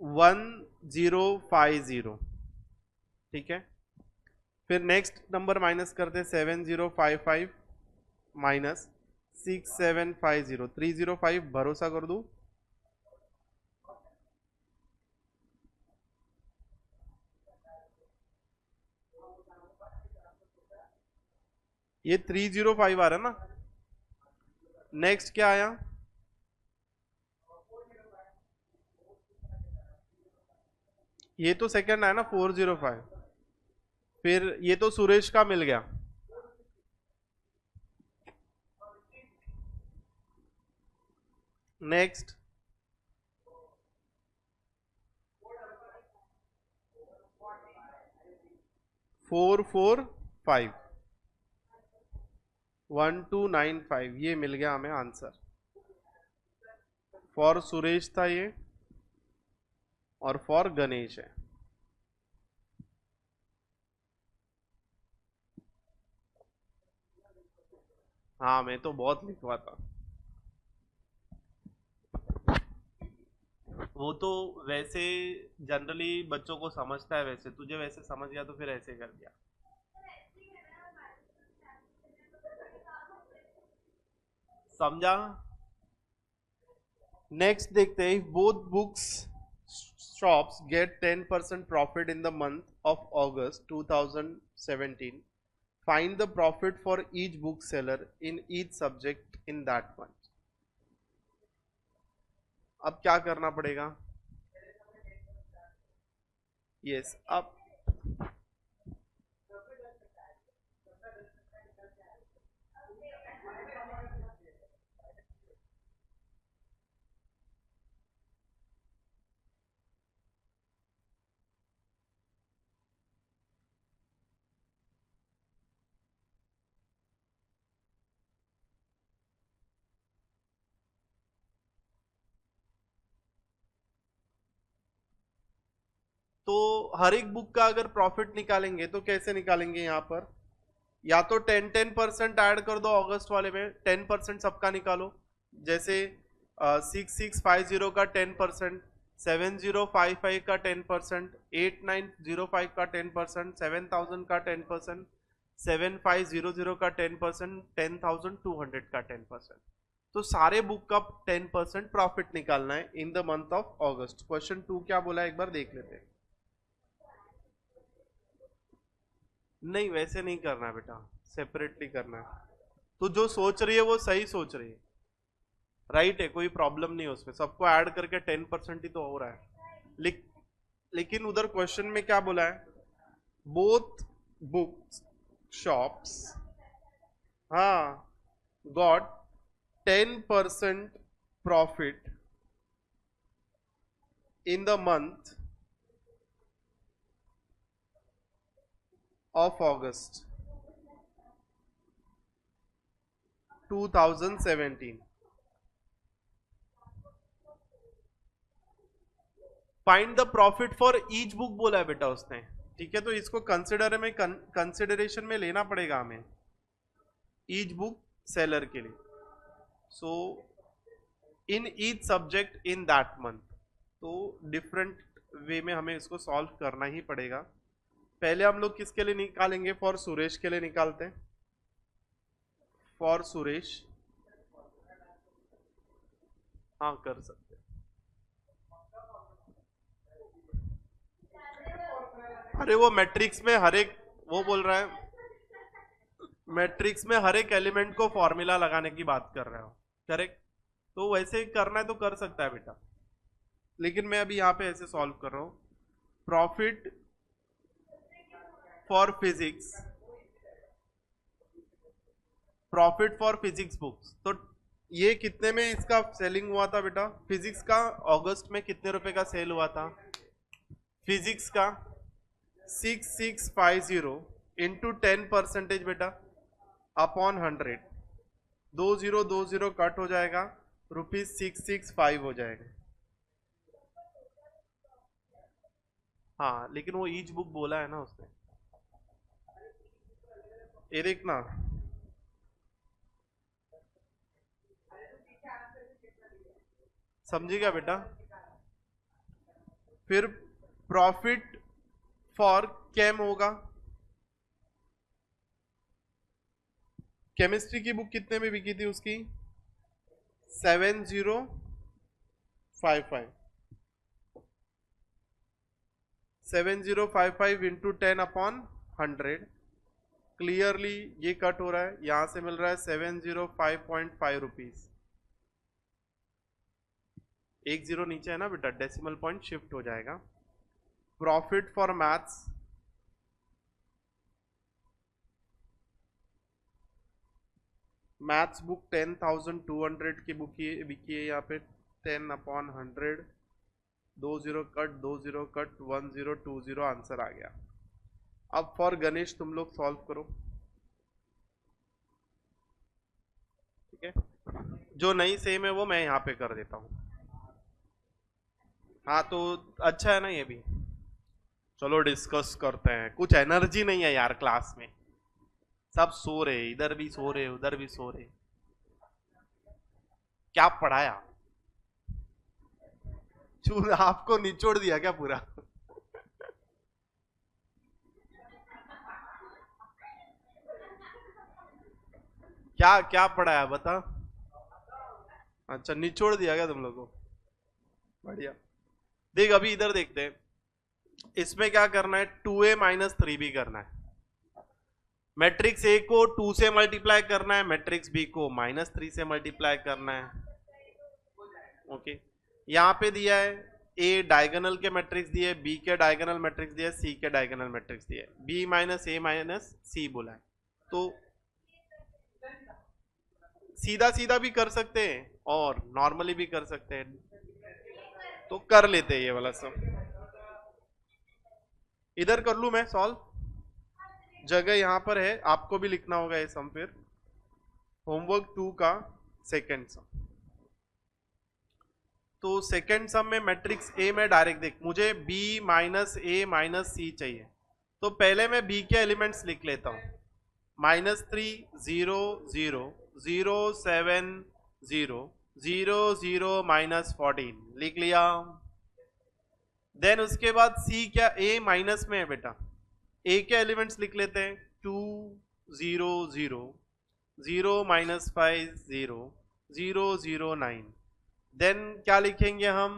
A: 1050। ठीक है, फिर नेक्स्ट नंबर माइनस करते 7055 माइनस 6750 305, भरोसा कर दूं ये 305 आ रहा है ना। नेक्स्ट क्या आया? ये तो सेकंड आया ना 405। फिर ये तो सुरेश का मिल गया। नेक्स्ट 445 1295 ये मिल गया हमें आंसर। फॉर सुरेश था ये और फॉर गणेश है। हाँ मैं तो बहुत लिखवा था। वो तो वैसे जनरली बच्चों को समझता है, वैसे तुझे वैसे समझ गया तो फिर ऐसे कर दिया। समझा? नेक्स्ट देखते हैं, both books shops get 10% profit in the month of August 2017, find the profit for each book seller in each subject in that month. अब क्या करना पड़ेगा? यस अब तो हर एक बुक का अगर प्रॉफिट निकालेंगे तो कैसे निकालेंगे? यहाँ पर या तो 10% ऐड कर दो अगस्त वाले में, 10% सबका निकालो। जैसे 6650 का 10%, 7055 का 10%, 8905 का 10%, 7000 का 10%, 7500 का 10%, 10200 का 10%। तो सारे बुक का 10% प्रॉफिट निकालना है इन the month of August. Question 2 क्या बोला एक बार देख लेते हैं। नहीं वैसे नहीं करना है बेटा, सेपरेटली करना है। तो जो सोच रही है वो सही सोच रही है, राइट है, कोई प्रॉब्लम नहीं है उसमें, सबको ऐड करके 10% ही तो हो रहा है। लेकिन उधर क्वेश्चन में क्या बोला है? बोथ बुक शॉप्स, हाँ, got 10% profit in the month of August 2017। Find the profit for each book बोला है बेटा उसने, ठीक है, तो इसको कंसिडरेशन में लेना पड़ेगा हमें ईच बुक सेलर के लिए। So in each subject in that month, तो डिफरेंट वे में हमें इसको सॉल्व करना ही पड़ेगा। पहले हम लोग किसके लिए निकालेंगे? फॉर सुरेश के लिए निकालते हैं। फॉर सुरेश, हाँ कर सकते हैं। अरे वो मैट्रिक्स में हर एक, वो बोल रहा है मैट्रिक्स में हर एक एलिमेंट को फॉर्मूला लगाने की बात कर रहे हो, करेक्ट? तो वैसे करना है तो कर सकता है बेटा, लेकिन मैं अभी यहाँ पे ऐसे सॉल्व कर रहा हूँ। Profit for physics, profit for physics books, तो ये कितने में इसका सेलिंग हुआ था बेटा? फिजिक्स का अगस्त में कितने रुपए का सेल हुआ था? फिजिक्स का 6650 इंटू 10% बेटा अपॉन 100, 2020 कट हो जाएगा, ₹665 हो जाएगा। हाँ लेकिन वो ईच बुक बोला है ना उसने, ये देखना। समझेगा बेटा? फिर प्रॉफिट फॉर केम होगा, केमिस्ट्री की बुक कितने में बिकी थी उसकी? 7055, 7055 इंटू 10 अपॉन 100, क्लियरली ये कट हो रहा है, यहां से मिल रहा है 705.5 रुपीज। 10 नीचे है ना बेटा, डेसिमल पॉइंट शिफ्ट हो जाएगा। Profit for maths, maths book 10,200 की बुक बिकी है यहाँ पे। 10/100, 20 कट 20 कट 1020 आंसर आ गया। अब फॉर गणेश तुम लोग सॉल्व करो, ठीक है। जो नहीं सेम है वो मैं यहाँ पे कर देता हूँ। हाँ तो अच्छा है ना ये भी। चलो डिस्कस करते हैं। कुछ एनर्जी नहीं है यार क्लास में, सब सो रहे, इधर भी सो रहे उधर भी सो रहे। क्या पढ़ाया? चूर आपको निचोड़ दिया क्या पूरा? क्या क्या पढ़ाया बता। अच्छा निचोड़ दिया क्या तुम लोगों को? बढ़िया। देख अभी इधर देखते हैं, इसमें क्या करना है, 2a-3b करना है। मैट्रिक्स ए को 2 से मल्टीप्लाई करना है, मैट्रिक्स बी को -3 से मल्टीप्लाई करना है। ओके, यहाँ पे दिया है ए डायगोनल के मैट्रिक्स दिए, बी के डायगोनल मैट्रिक्स दिए, सी के डायगोनल मैट्रिक्स दिए, बी -a-c बोला है। तो सीधा सीधा भी कर सकते हैं और नॉर्मली भी कर सकते हैं, तो कर लेते हैं ये वाला सब। इधर कर लू मैं सॉल्व, जगह यहां पर है, आपको भी लिखना होगा ये सम। फिर होमवर्क 2 का सेकेंड सम। तो सेकेंड सम में मैट्रिक्स ए में डायरेक्ट देख, मुझे b -a-c चाहिए, तो पहले मैं b के एलिमेंट्स लिख लेता हूं। -3 0 0 0 7 0 0 0 -14 लिख लिया। देन उसके बाद c क्या, a माइनस में है बेटा, a के एलिमेंट्स लिख लेते हैं। 2 0 0 0 -5 0 0 0 9। देन क्या लिखेंगे हम,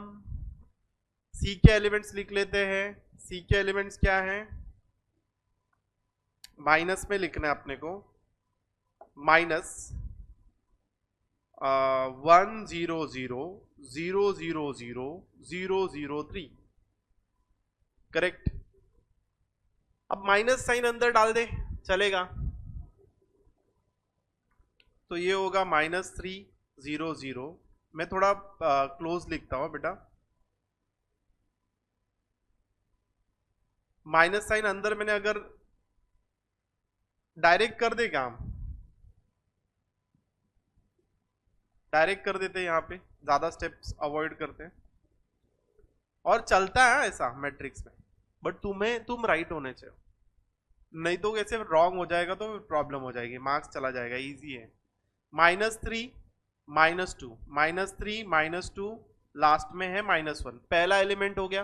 A: c के एलिमेंट्स लिख लेते हैं। c के एलिमेंट्स क्या है, माइनस में लिखना है अपने को, -1 0 0 0 0 0 0 0 3, करेक्ट। अब माइनस साइन अंदर डाल दे चलेगा, तो ये होगा -3 0 0। मैं थोड़ा क्लोज लिखता हूं बेटा, माइनस साइन अंदर मैंने अगर डायरेक्ट कर दे काम, डायरेक्ट कर देते हैं, यहाँ पे ज्यादा स्टेप्स अवॉइड करते हैं और चलता है ऐसा मैट्रिक्स में। बट तुम राइट होने चाहिए, नहीं तो कैसे रॉन्ग हो जाएगा तो प्रॉब्लम हो जाएगी, मार्क्स चला जाएगा। इजी है। -3 -2 -3 -2, लास्ट में है -1, पहला एलिमेंट हो गया।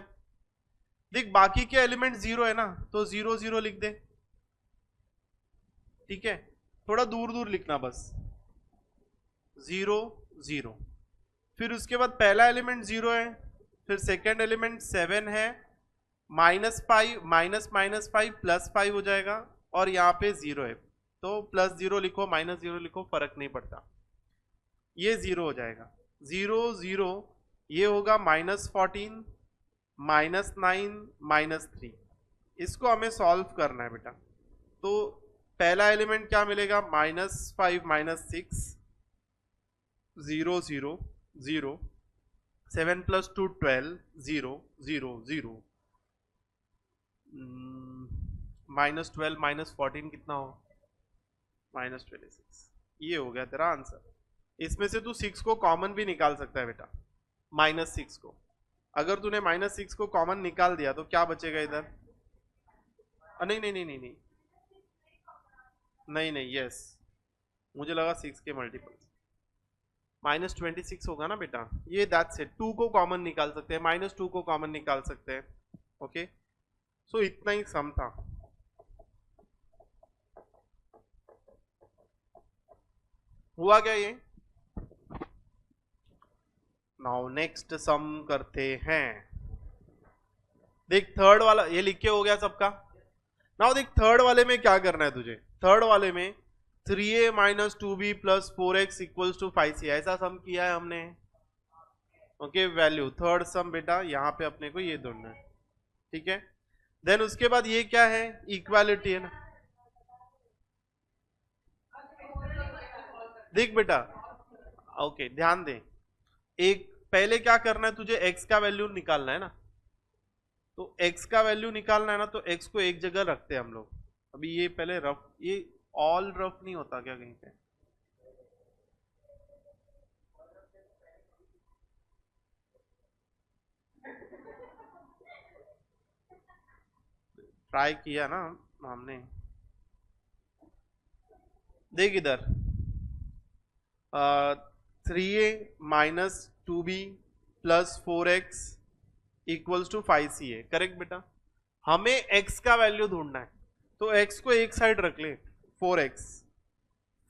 A: देख बाकी के एलिमेंट 0 है ना, तो 0 0 लिख दे, ठीक है। थोड़ा दूर दूर लिखना बस, 0 0। फिर उसके बाद पहला एलिमेंट 0 है, फिर सेकेंड एलिमेंट 7 है, -5 -5 +5 हो जाएगा, और यहाँ पे 0 है, तो +0 लिखो -0 लिखो फर्क नहीं पड़ता, ये 0 हो जाएगा। 0 0 ये होगा -14 -9 -3। इसको हमें सॉल्व करना है बेटा। तो पहला एलिमेंट क्या मिलेगा, -5 -6 0 0 0, 7 + 2 12 0 0 0, -12 -14 कितना हो, -26। ये हो गया तेरा आंसर। इसमें से तू 6 को कॉमन भी निकाल सकता है बेटा, -6 को। अगर तूने -6 को कॉमन निकाल दिया तो क्या बचेगा इधर, नहीं नहीं नहीं नहीं नहीं नहीं नहीं, यस, मुझे लगा 6 के मल्टीपल्स। -26 होगा ना बेटा, ये दैट्स इट। 2 को कॉमन निकाल सकते हैं, -2 को कॉमन निकाल सकते हैं। ओके, सो इतना ही सम था। हुआ क्या ये? नाउ नेक्स्ट सम करते हैं। देख थर्ड वाला ये लिख के हो गया सबका। नाउ देख थर्ड वाले में क्या करना है तुझे, थर्ड वाले में 3a minus 2b plus 4x equals to 5c, ऐसा सम किया है हमने। ओके, वैल्यू थर्ड सम बेटा यहाँ पे अपने को ये ढूंढना है, ठीक है। देन उसके बाद ये क्या है, इक्वालिटी है ना। देख बेटा, ओके ध्यान दे, एक पहले क्या करना है तुझे, x का वैल्यू निकालना है ना। तो x का वैल्यू निकालना है ना, तो x को एक जगह रखते हैं हम लोग। अभी ये पहले रफ, ये ऑल रफ नहीं होता क्या कहीं पे? ट्राई किया ना हमने। देख इधर, 3a minus 2b plus 4x equals to 5ca, correct बेटा। हमें x का वैल्यू ढूंढना है, तो x को एक साइड रख ले, 4x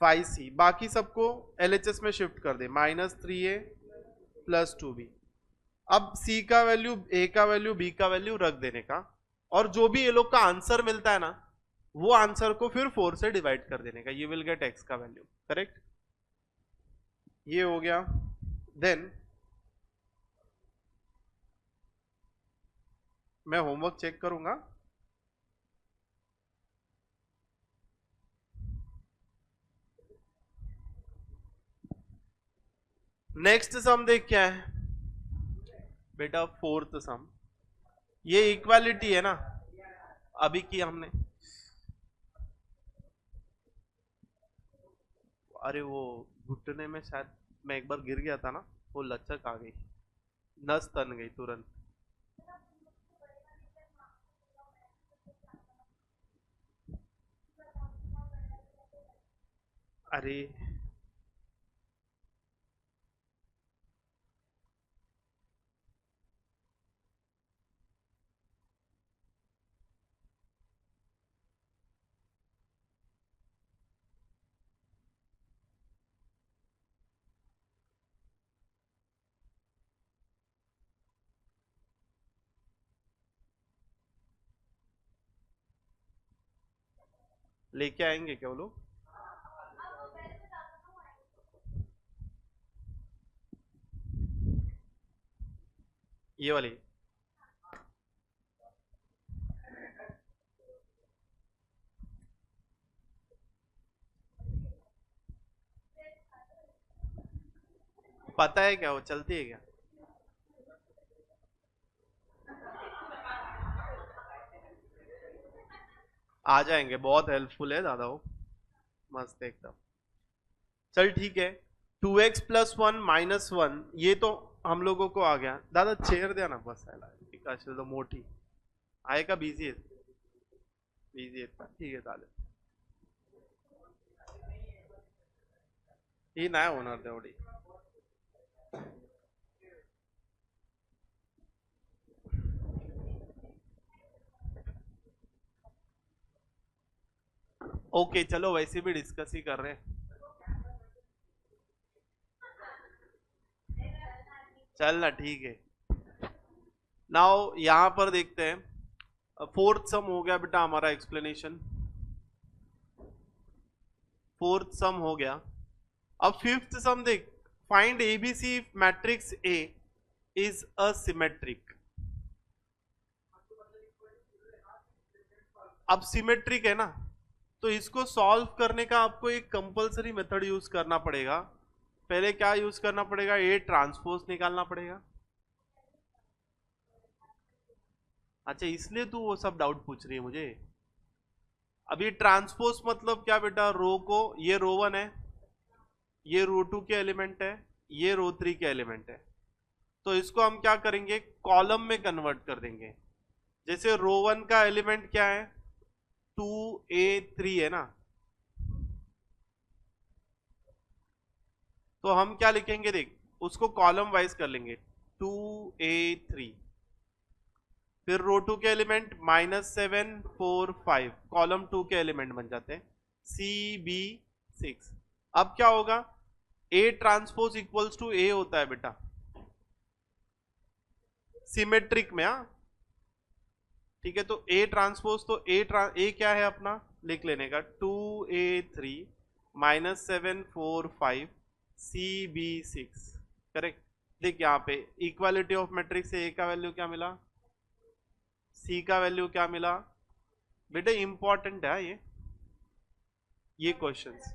A: 5c, बाकी सबको LHS में शिफ्ट कर दे, माइनस 3a प्लस 2b। अब c का वैल्यू, a का वैल्यू, b का वैल्यू रख देने का, और जो भी ये लोग का आंसर मिलता है ना, वो आंसर को फिर 4 से डिवाइड कर देने का, ये विल गेट x का वैल्यू, करेक्ट। ये हो गया। देन मैं होमवर्क चेक करूंगा। नेक्स्ट सम देख क्या है बेटा, फोर्थ सम। ये इक्वालिटी है ना, अभी की हमने। अरे वो घुटने में शायद मैं एक बार गिर गया था ना, वो लचक आ गई, नस तन गई तुरंत। अरे लेके आएंगे क्या वो लोग? ये वाली पता है क्या, वो चलती है क्या? आ जाएंगे, बहुत हेल्पफुल है दादा वो, मस्त एकदम। चल ठीक है, 2x प्लस 1 माइनस 1, ये तो हम लोगों को आ गया। दादा चेयर दे ना बस, तो मोटी आहे का, बिझी आहे, बिझी आहेत का? ठीक आहे चालेल, ही नाही होणार तेवढी। ओके चलो, वैसे भी डिस्कस ही कर रहे हैं, चल ना ठीक है। नाउ यहां पर देखते हैं, फोर्थ सम हो गया बेटा हमारा एक्सप्लेनेशन, फोर्थ सम हो गया। अब फिफ्थ सम देख, find ABC matrix A is a symmetric. अब सिमेट्रिक है ना, तो इसको सॉल्व करने का आपको एक कंपलसरी मेथड यूज करना पड़ेगा। पहले क्या यूज करना पड़ेगा, ए ट्रांसपोज निकालना पड़ेगा। अच्छा इसलिए तू वो सब डाउट पूछ रही है मुझे। अभी ट्रांसपोज मतलब क्या बेटा, रो को, ये रो 1 है, ये रो 2 के एलिमेंट है, ये रो 3 के एलिमेंट है, तो इसको हम क्या करेंगे, कॉलम में कन्वर्ट कर देंगे। जैसे रो 1 का एलिमेंट क्या है, 2a3 है ना, तो हम क्या लिखेंगे देख, उसको कॉलम वाइज कर लेंगे, 2a3। फिर रो 2 के एलिमेंट -7 4 5, कॉलम 2 के एलिमेंट बन जाते हैं, CB6। अब क्या होगा, A transpose equals to A होता है बेटा सिमेट्रिक में। हाँ ठीक है, तो A ट्रांसपोज, तो A क्या है अपना लिख लेने का 2A3 -745 CB6, करेक्ट। देख यहाँ पे इक्वालिटी ऑफ मैट्रिक्स से ए का वैल्यू क्या मिला, सी का वैल्यू क्या मिला। बेटा इंपॉर्टेंट है ये क्वेश्चंस।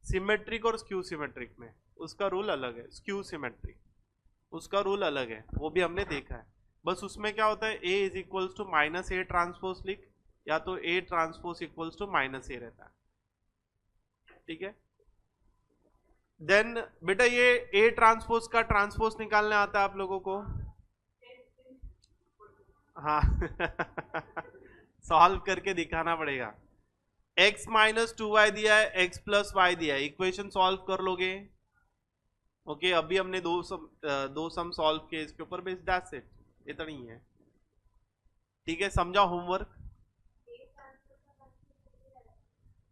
A: सिमेट्रिक और स्क्यू सिमेट्रिक में उसका रूल अलग है, स्क्यू सिमेट्रिक उसका रूल अलग है, वो भी हमने देखा है। बस उसमें क्या होता है, A is equals to minus A transpose लिख, या तो A transpose equals to minus A रहता है, ठीक है। देन बेटा ये ए ट्रांसपोज का ट्रांसपोज निकालने आता है आप लोगों को, हाँ सॉल्व करके दिखाना पड़ेगा। x माइनस 2y दिया है, x प्लस वाई दिया है, इक्वेशन सॉल्व कर लोगे। ओके अभी हमने दो सम सॉल्व किए इसके ऊपर, बेस दैट्स इट, इतना ही है, ठीक है। समझा होमवर्क।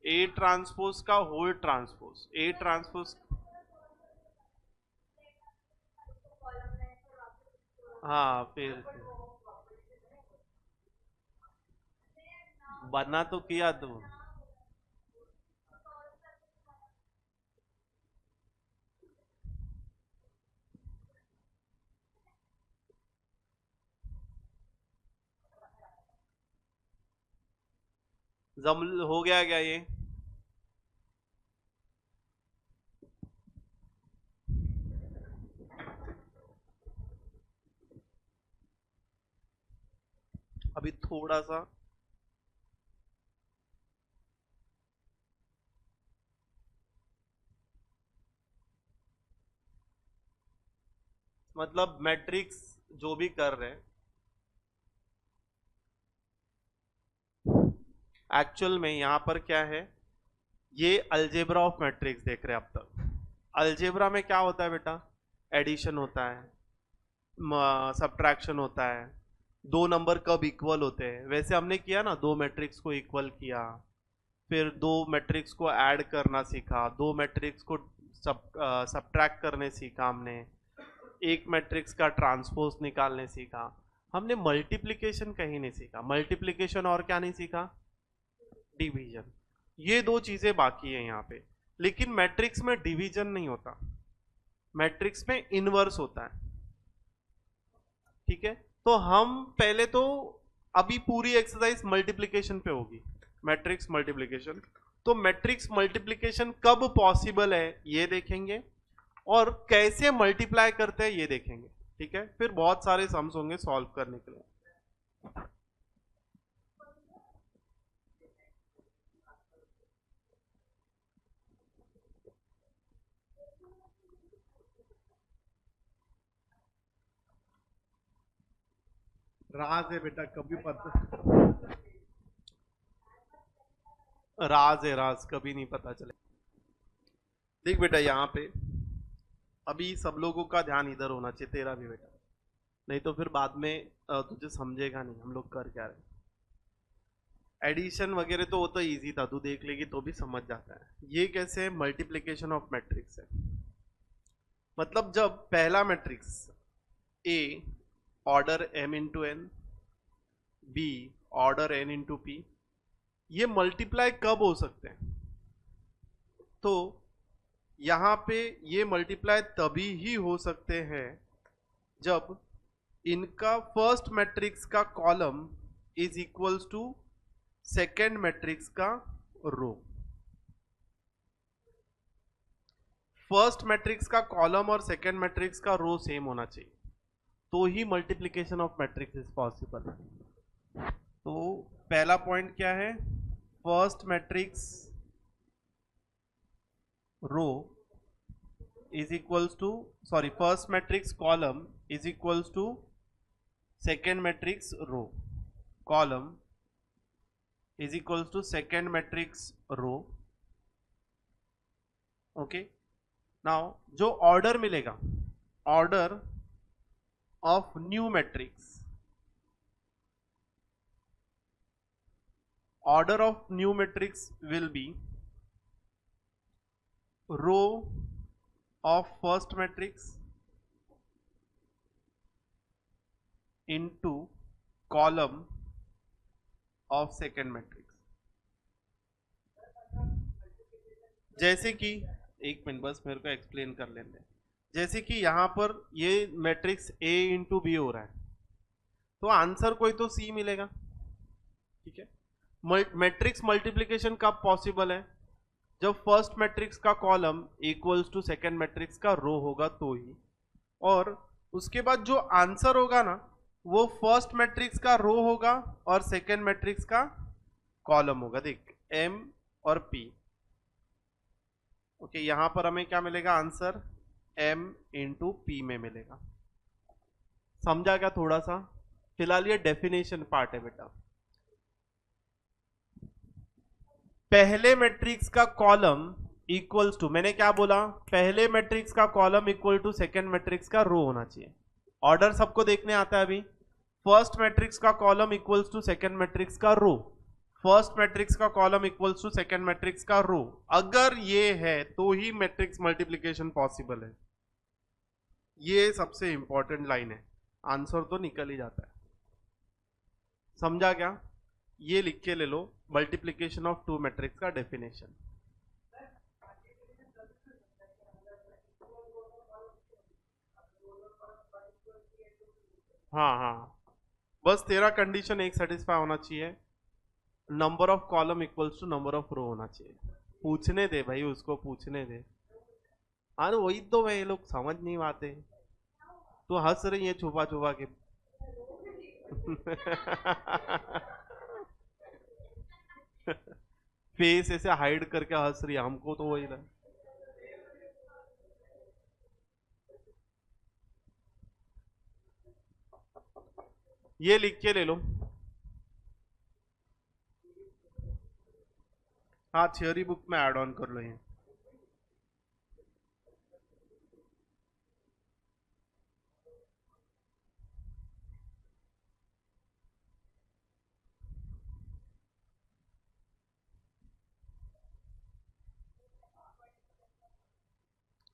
A: ए ट्रांसपोज का होल ट्रांसपोज, ए ट्रांसपोज, हाँ फिर बना तो किया तुम, जम हो गया क्या ये। अभी थोड़ा सा मतलब मैट्रिक्स जो भी कर रहे हैं एक्चुअल में यहाँ पर क्या है, ये अलजेब्रा ऑफ मैट्रिक्स देख रहे हैं अब तक। अलजेब्रा में क्या होता है बेटा, एडिशन होता है, सब्ट्रैक्शन होता है, दो नंबर कब इक्वल होते हैं, वैसे हमने किया ना, दो मैट्रिक्स को इक्वल किया, फिर दो मैट्रिक्स को ऐड करना सीखा, दो मैट्रिक्स को सब्ट्रैक्ट करने सीखा हमने, एक मैट्रिक्स का ट्रांसपोज निकालने सीखा। हमने मल्टीप्लिकेशन कहीं नहीं सीखा, मल्टीप्लिकेशन और क्या नहीं सीखा, डिवीजन। ये दो चीजें बाकी है यहाँ पे। लेकिन मैट्रिक्स में डिवीजन नहीं होता, मैट्रिक्स में इनवर्स होता है, ठीक है। तो हम पहले तो अभी पूरी एक्सरसाइज मल्टीप्लिकेशन पे होगी, मैट्रिक्स मल्टीप्लिकेशन। तो मैट्रिक्स मल्टीप्लिकेशन कब पॉसिबल है ये देखेंगे, और कैसे मल्टीप्लाई करते हैं ये देखेंगे, ठीक है। फिर बहुत सारे सम्स होंगे सॉल्व करने के लिए। राज है बेटा, कभी पता, राज है, राज कभी नहीं पता चले। देख बेटा यहाँ पे अभी सब लोगों का ध्यान इधर होना चाहिए, तेरा भी बेटा, नहीं तो फिर बाद में तुझे समझेगा नहीं हम लोग कर क्या रहे। एडिशन वगैरह तो वो तो इजी था, तू देख लेगी तो भी समझ जाता है। ये कैसे मल्टीप्लिकेशन ऑफ मैट्रिक्स है, मतलब जब पहला matrix a order m into n, b order n into p, ये मल्टीप्लाई कब हो सकते हैं, तो यहाँ पे ये मल्टीप्लाई तभी ही हो सकते हैं जब इनका फर्स्ट मैट्रिक्स का column is equals to second matrix का रो। फर्स्ट मैट्रिक्स का कॉलम और सेकेंड मैट्रिक्स का रो सेम होना चाहिए, तो ही multiplication of matrix is possible. तो पहला पॉइंट क्या है, first matrix row is equals to, sorry, first matrix column is equals to second matrix row, column is equals to second matrix row। okay, now जो order मिलेगा, order of new matrix, order of new matrix will be row of first matrix into column of second matrix, जैसे कि एक minute बस मेरे को explain कर लेने दे। जैसे कि यहाँ पर ये मैट्रिक्स A इंटू बी हो रहा है, तो आंसर कोई तो C मिलेगा, ठीक है। मैट्रिक्स मल्टीप्लिकेशन कब पॉसिबल है? जब फर्स्ट मैट्रिक्स का column equals to second matrix का रो होगा तो ही, और उसके बाद जो आंसर होगा ना वो फर्स्ट मैट्रिक्स का रो होगा और सेकेंड मैट्रिक्स का कॉलम होगा। देख M और P, ओके, यहां पर हमें क्या मिलेगा आंसर? M इंटू P में मिलेगा। समझा क्या थोड़ा सा? फिलहाल ये डेफिनेशन पार्ट है बेटा। पहले मैट्रिक्स का कॉलम इक्वल्स टू, मैंने क्या बोला? पहले मैट्रिक्स का column equal to second matrix का रो होना चाहिए। ऑर्डर सबको देखने आता है अभी। फर्स्ट मैट्रिक्स का column equals to second matrix का रो, फर्स्ट मैट्रिक्स का column equals to second matrix का रो। अगर ये है तो ही मैट्रिक्स मल्टीप्लिकेशन पॉसिबल है। ये सबसे इंपॉर्टेंट लाइन है, आंसर तो निकल ही जाता है। समझा क्या? ये लिख के ले लो, मल्टीप्लिकेशन ऑफ टू मैट्रिक्स का डेफिनेशन। हाँ हाँ, बस तेरा कंडीशन एक सेटिस्फाई होना चाहिए, number of column equals to number of row होना चाहिए। पूछने दे भाई, उसको पूछने दे। अरे वही तो भाई, ये लोग समझ नहीं पाते। तो हंस रही है छुपा छुपा के। फेस ऐसे हाइड करके हंस रही है, हमको तो वही लगा। ये लिख के ले लो। हाँ, थियोरी बुक में ऐड ऑन कर लो ये।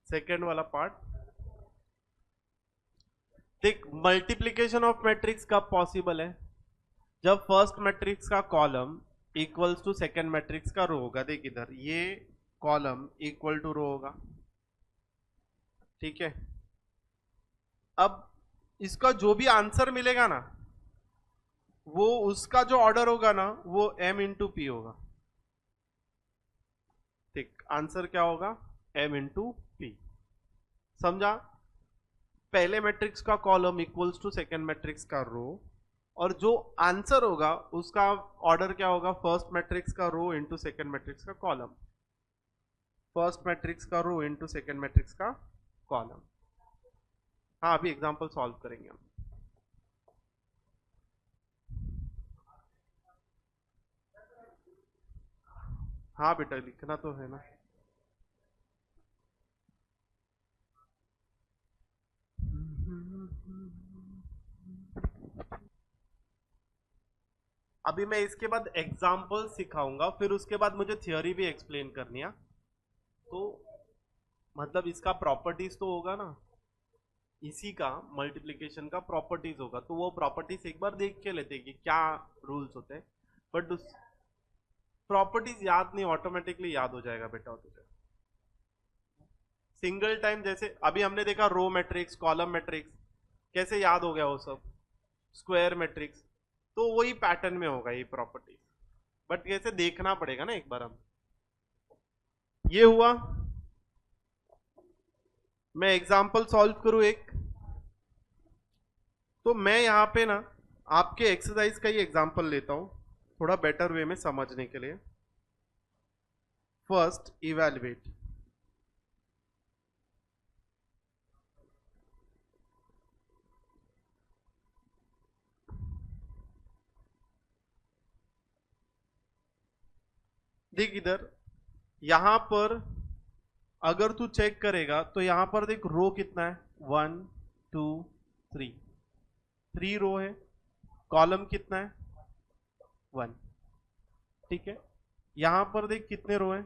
A: सेकेंड वाला पार्ट देख, मल्टीप्लिकेशन ऑफ मैट्रिक्स कब पॉसिबल है? जब फर्स्ट मैट्रिक्स का column equals to second matrix का रो होगा। देख इधर, ये कॉलम इक्वल टू रो होगा, ठीक है। अब इसका जो भी आंसर मिलेगा ना, वो उसका जो ऑर्डर होगा ना वो M इंटू पी होगा, ठीक। आंसर क्या होगा? M into p. समझा? पहले मैट्रिक्स का column equals to second matrix का रो, और जो आंसर होगा उसका ऑर्डर क्या होगा? फर्स्ट मैट्रिक्स का रो इंटू सेकेंड मैट्रिक्स का कॉलम, फर्स्ट मैट्रिक्स का रो इंटू सेकेंड मैट्रिक्स का कॉलम। हाँ, अभी एग्जांपल सॉल्व करेंगे हम। हाँ बेटा, लिखना तो है ना। अभी मैं इसके बाद एग्जाम्पल सिखाऊंगा, फिर उसके बाद मुझे थियोरी भी एक्सप्लेन करनी है। तो मतलब इसका प्रॉपर्टीज तो होगा ना, इसी का मल्टीप्लिकेशन का प्रॉपर्टीज होगा, तो वो प्रॉपर्टीज एक बार देख के लेते कि क्या रूल्स होते हैं। बट उस प्रॉपर्टीज याद नहीं, ऑटोमेटिकली याद हो जाएगा बेटा तुझे सिंगल टाइम। जैसे अभी हमने देखा रो मैट्रिक्स, कॉलम मैट्रिक्स, कैसे याद हो गया वो सब, स्क्वायर मैट्रिक्स, तो वही पैटर्न में होगा ये प्रॉपर्टीज। बट कैसे देखना पड़ेगा ना एक बार। हम ये हुआ, मैं एग्जांपल सॉल्व करूं एक। तो मैं यहां पे ना आपके एक्सरसाइज का ही एग्जांपल लेता हूं, थोड़ा बेटर वे में समझने के लिए। फर्स्ट इवैल्यूएट, देख इधर, यहां पर अगर तू चेक करेगा तो यहां पर देख रो कितना है, 1 2 3, 3 रो है। कॉलम कितना है? 1, ठीक है। यहां पर देख कितने रो है?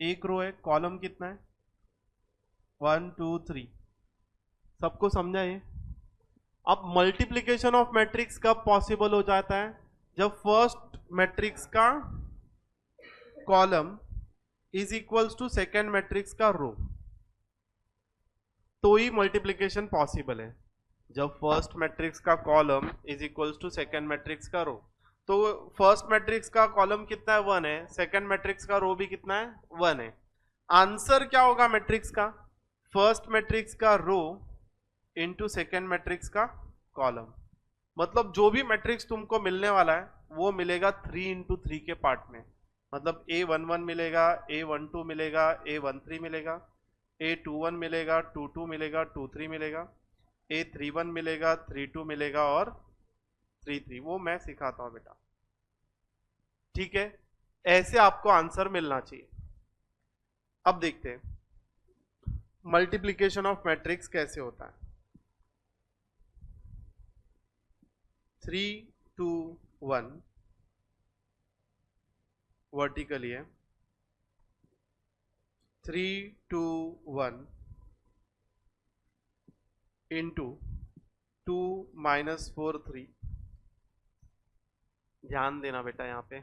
A: एक रो है। कॉलम कितना है? 1 2 3। सबको समझा ये? अब मल्टीप्लिकेशन ऑफ मैट्रिक्स कब पॉसिबल हो जाता है? जब फर्स्ट मैट्रिक्स का column is equals to second matrix का रो, तो ही मल्टीप्लीकेशन पॉसिबल है। जब फर्स्ट मैट्रिक्स का column is equals to second matrix का रो, तो फर्स्ट मैट्रिक्स का कॉलम कितना है 1 है, सेकेंड मैट्रिक्स का रो भी कितना है 1 है। आंसर क्या होगा मैट्रिक्स का, फर्स्ट मैट्रिक्स का रो इंटू सेकेंड मैट्रिक्स का कॉलम। मतलब जो भी मैट्रिक्स तुमको मिलने वाला है वो मिलेगा 3 इंटू 3 के पार्ट में। मतलब A11 मिलेगा, A12 मिलेगा, A13 मिलेगा, A21 मिलेगा, 22 मिलेगा, 23 मिलेगा, A31 मिलेगा, 32 मिलेगा और 33। वो मैं सिखाता हूं बेटा, ठीक है। ऐसे आपको आंसर मिलना चाहिए। अब देखते हैं मल्टीप्लीकेशन ऑफ मैट्रिक्स कैसे होता है। 3 2 1 वर्टिकली है, 3 2 1 इंटू 2 -4 3। ध्यान देना बेटा, यहाँ पे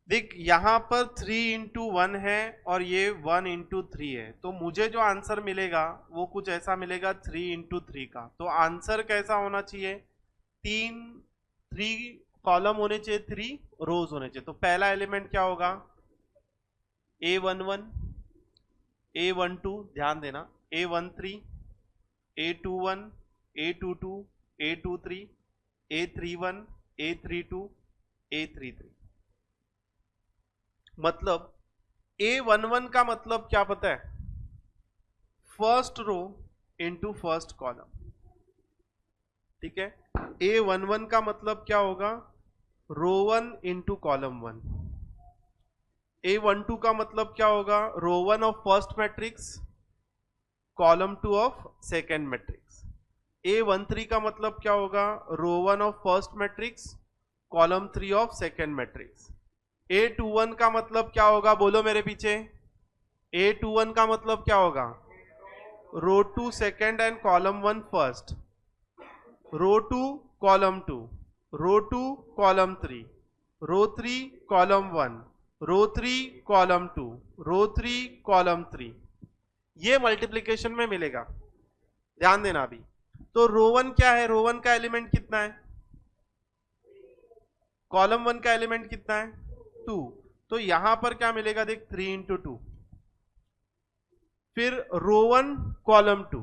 A: देख, यहां पर 3 इंटू 1 है और ये 1 इंटू 3 है, तो मुझे जो आंसर मिलेगा वो कुछ ऐसा मिलेगा 3 इंटू 3 का। तो आंसर कैसा होना चाहिए, 3 कॉलम होने चाहिए, 3 रोज होने चाहिए। तो पहला एलिमेंट क्या होगा, A11, A12, ध्यान देना, A13, A21, A22, A23, A31, A32, A33। मतलब A11 का मतलब क्या पता है, first row into first column, ठीक है। A11 का मतलब क्या होगा, रो 1 इंटू कॉलम 1। A12 का मतलब क्या होगा, रो 1 of first matrix, column 2 of second matrix. A13 का मतलब क्या होगा, रो 1 of first matrix, column 3 of second matrix. A21 का मतलब क्या होगा, बोलो मेरे पीछे, A21 का मतलब क्या होगा, row 2 second and column 1 first, row 2 column 2, row 2 column 3, row 3 column 1, row 3 column 2, row 3 column 3। ये मल्टीप्लीकेशन में मिलेगा, ध्यान देना अभी। तो रो 1 क्या है, रो 1 का एलिमेंट कितना है, कॉलम 1 का एलिमेंट कितना है 2। तो यहां पर क्या मिलेगा, देख 3 इंटू 2, फिर रो 1 कॉलम 2,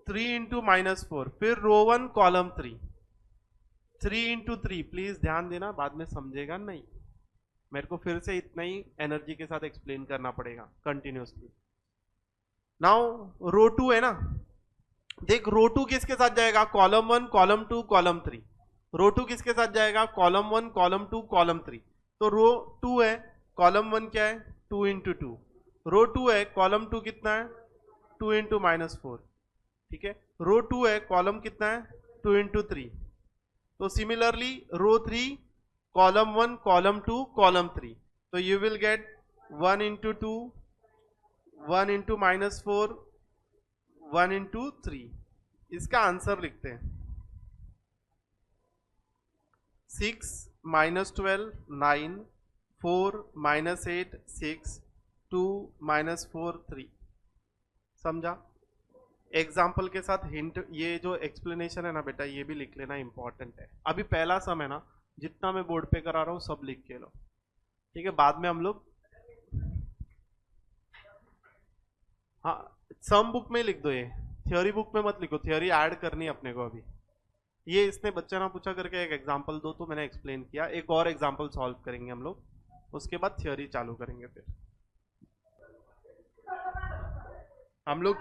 A: 3 इंटू -4, फिर रो 1 कॉलम 3, 3 इंटू 3। प्लीज ध्यान देना, बाद में समझेगा नहीं, मेरे को फिर से इतना ही एनर्जी के साथ एक्सप्लेन करना पड़ेगा कंटिन्यूसली। नाउ रो 2 है ना, देख रो 2 किसके साथ जाएगा, कॉलम 1 कॉलम 2 कॉलम 3। रो 2 किसके साथ जाएगा, कॉलम 1 कॉलम 2 कॉलम 3। तो रो 2 है, कॉलम 1 क्या है 2 इंटू 2, रो 2 है, कॉलम 2 कितना है 2 इंटू -4, ठीक है। रो 2 है, कॉलम कितना है 2 इंटू 3। तो सिमिलरली रो 3 कॉलम 1 कॉलम 2 कॉलम 3। तो you will gate 1 into 2, 1 into -4, 1 into 3। इसका आंसर लिखते हैं, 6 -12 9, 4 -8 6, 2 -4 3। समझा। एग्जाम्पल के साथ हिंट, ये जो एक्सप्लेनेशन है ना बेटा, ये भी लिख लेना, इंपॉर्टेंट है। अभी पहला सम है ना, जितना मैं बोर्ड पे करा रहा हूँ सब लिख के लो, ठीक है। बाद में हम लोग, हाँ सम बुक में लिख दो, ये थ्योरी बुक में मत लिखो, थ्योरी ऐड करनी है अपने को अभी। ये इसने बच्चा ना पूछा करके एक एग्जाम्पल दो, तो मैंने एक्सप्लेन किया, एक और एग्जाम्पल सॉल्व करेंगे हम लोग, उसके बाद थ्योरी चालू करेंगे। फिर हम लोग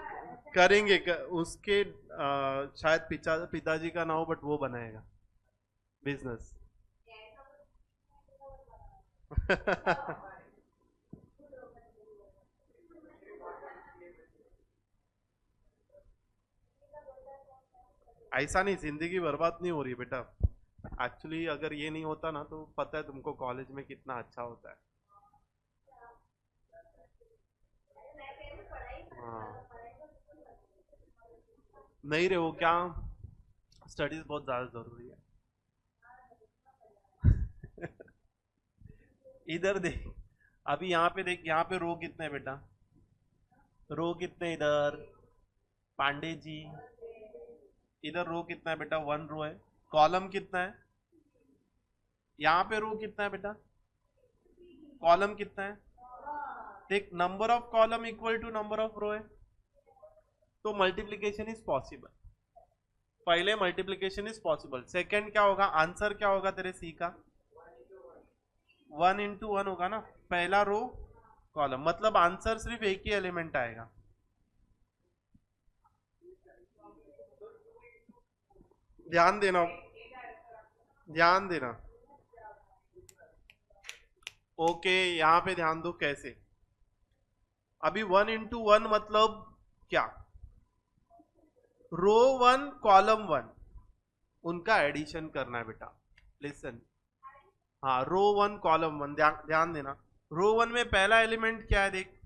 A: करेंगे उसके शायद पिताजी का ना हो, बट वो बनाएगा बिजनेस। ऐसा नहीं, जिंदगी बर्बाद नहीं हो रही बेटा। एक्चुअली अगर ये नहीं होता ना, तो पता है तुमको कॉलेज में कितना अच्छा होता है। हाँ नहीं रे, वो क्या, स्टडीज बहुत ज्यादा जरूरी है। इधर देख, अभी यहाँ पे देख, यहाँ पे रो कितने है बेटा, रो कितने इधर पांडे जी, इधर रो कितना है बेटा, 1 रो है। कॉलम कितना है, यहाँ पे रो कितना है बेटा, कॉलम कितना है, देख number of column equal to number of row है, तो मल्टीप्लीकेशन इज पॉसिबल। पहले मल्टीप्लीकेशन इज पॉसिबल, सेकंड क्या होगा, आंसर क्या होगा तेरे सी का, 1 इंटू 1 होगा ना, पहला रो कॉलम, मतलब आंसर सिर्फ एक ही एलिमेंट आएगा। ध्यान देना, ध्यान देना, ओके यहां पे ध्यान दो कैसे। अभी 1 इंटू 1 मतलब क्या, रो 1 कॉलम 1 उनका एडिशन करना है बेटा, लिसन। हाँ रो 1 कॉलम 1, ध्यान देना, रो 1 में पहला एलिमेंट क्या है देख,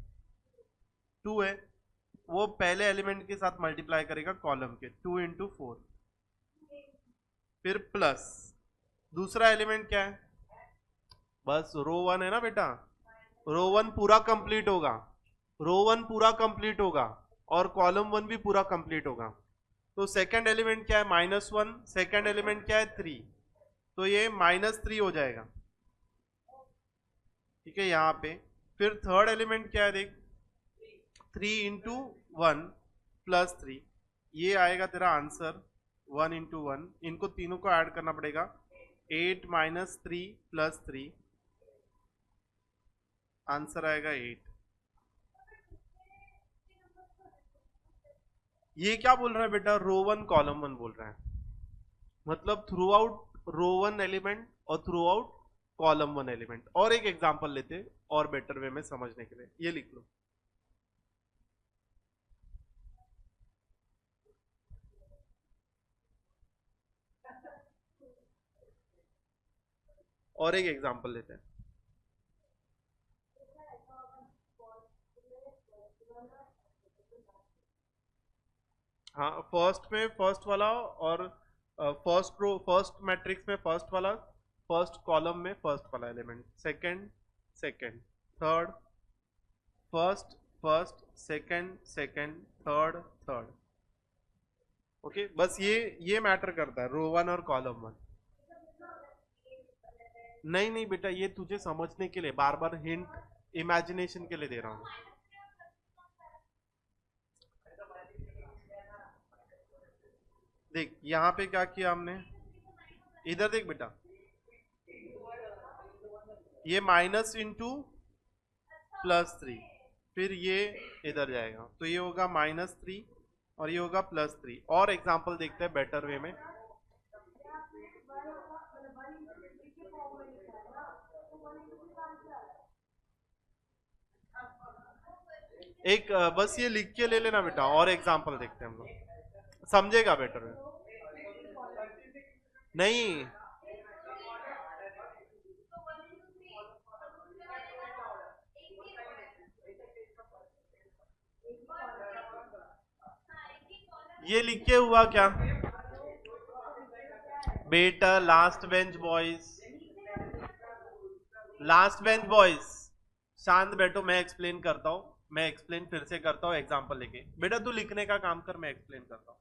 A: 2 है, वो पहले एलिमेंट के साथ मल्टीप्लाई करेगा कॉलम के, 2 इंटू 4, फिर प्लस दूसरा एलिमेंट क्या है, बस रो 1 है ना बेटा, रो 1 पूरा कंप्लीट होगा, रो 1 पूरा कंप्लीट होगा और कॉलम 1 भी पूरा कंप्लीट होगा। तो सेकंड एलिमेंट क्या है, -1, सेकंड एलिमेंट क्या है 3, तो ये -3 हो जाएगा, ठीक है यहाँ पे। फिर थर्ड एलिमेंट क्या है देख, 3 इंटू 1 प्लस 3, ये आएगा तेरा आंसर 1 इंटू 1, इनको तीनों को ऐड करना पड़ेगा, 8 माइनस 3 प्लस 3, आंसर आएगा 8। ये क्या बोल रहा है बेटा, रो 1 कॉलम 1 बोल रहा है, मतलब थ्रू आउट रो 1 एलिमेंट और थ्रू आउट कॉलम 1 एलिमेंट। और एक एग्जांपल लेते और बेटर वे में समझने के लिए, ये लिख लो, और एक एग्जांपल लेते हैं। हाँ फर्स्ट में फर्स्ट वाला, और फर्स्ट रो फर्स्ट मैट्रिक्स में फर्स्ट वाला, फर्स्ट कॉलम में फर्स्ट वाला element, second second third, first first second second third third, okay बस ये मैटर करता है रो 1 और कॉलम 1। नहीं नहीं बेटा, ये तुझे समझने के लिए बार बार हिंट, इमेजिनेशन के लिए दे रहा हूँ। देख यहाँ पे क्या किया हमने, इधर देख बेटा, ये माइनस इंटू +3, फिर ये इधर जाएगा, तो ये होगा -3 और ये होगा +3। और एग्जांपल देखते हैं बेटर वे में। एक बस ये लिख के ले लेना बेटा, और एग्जांपल देखते हैं हम लोग, समझेगा बेटर वे। नहीं ये लिख के हुआ क्या बेटा, last bench boys, last bench boys शांत बैठो, मैं एक्सप्लेन करता हूँ, मैं एक्सप्लेन फिर से करता हूँ एग्जांपल लेके। बेटा तू लिखने का काम कर, मैं एक्सप्लेन करता हूँ,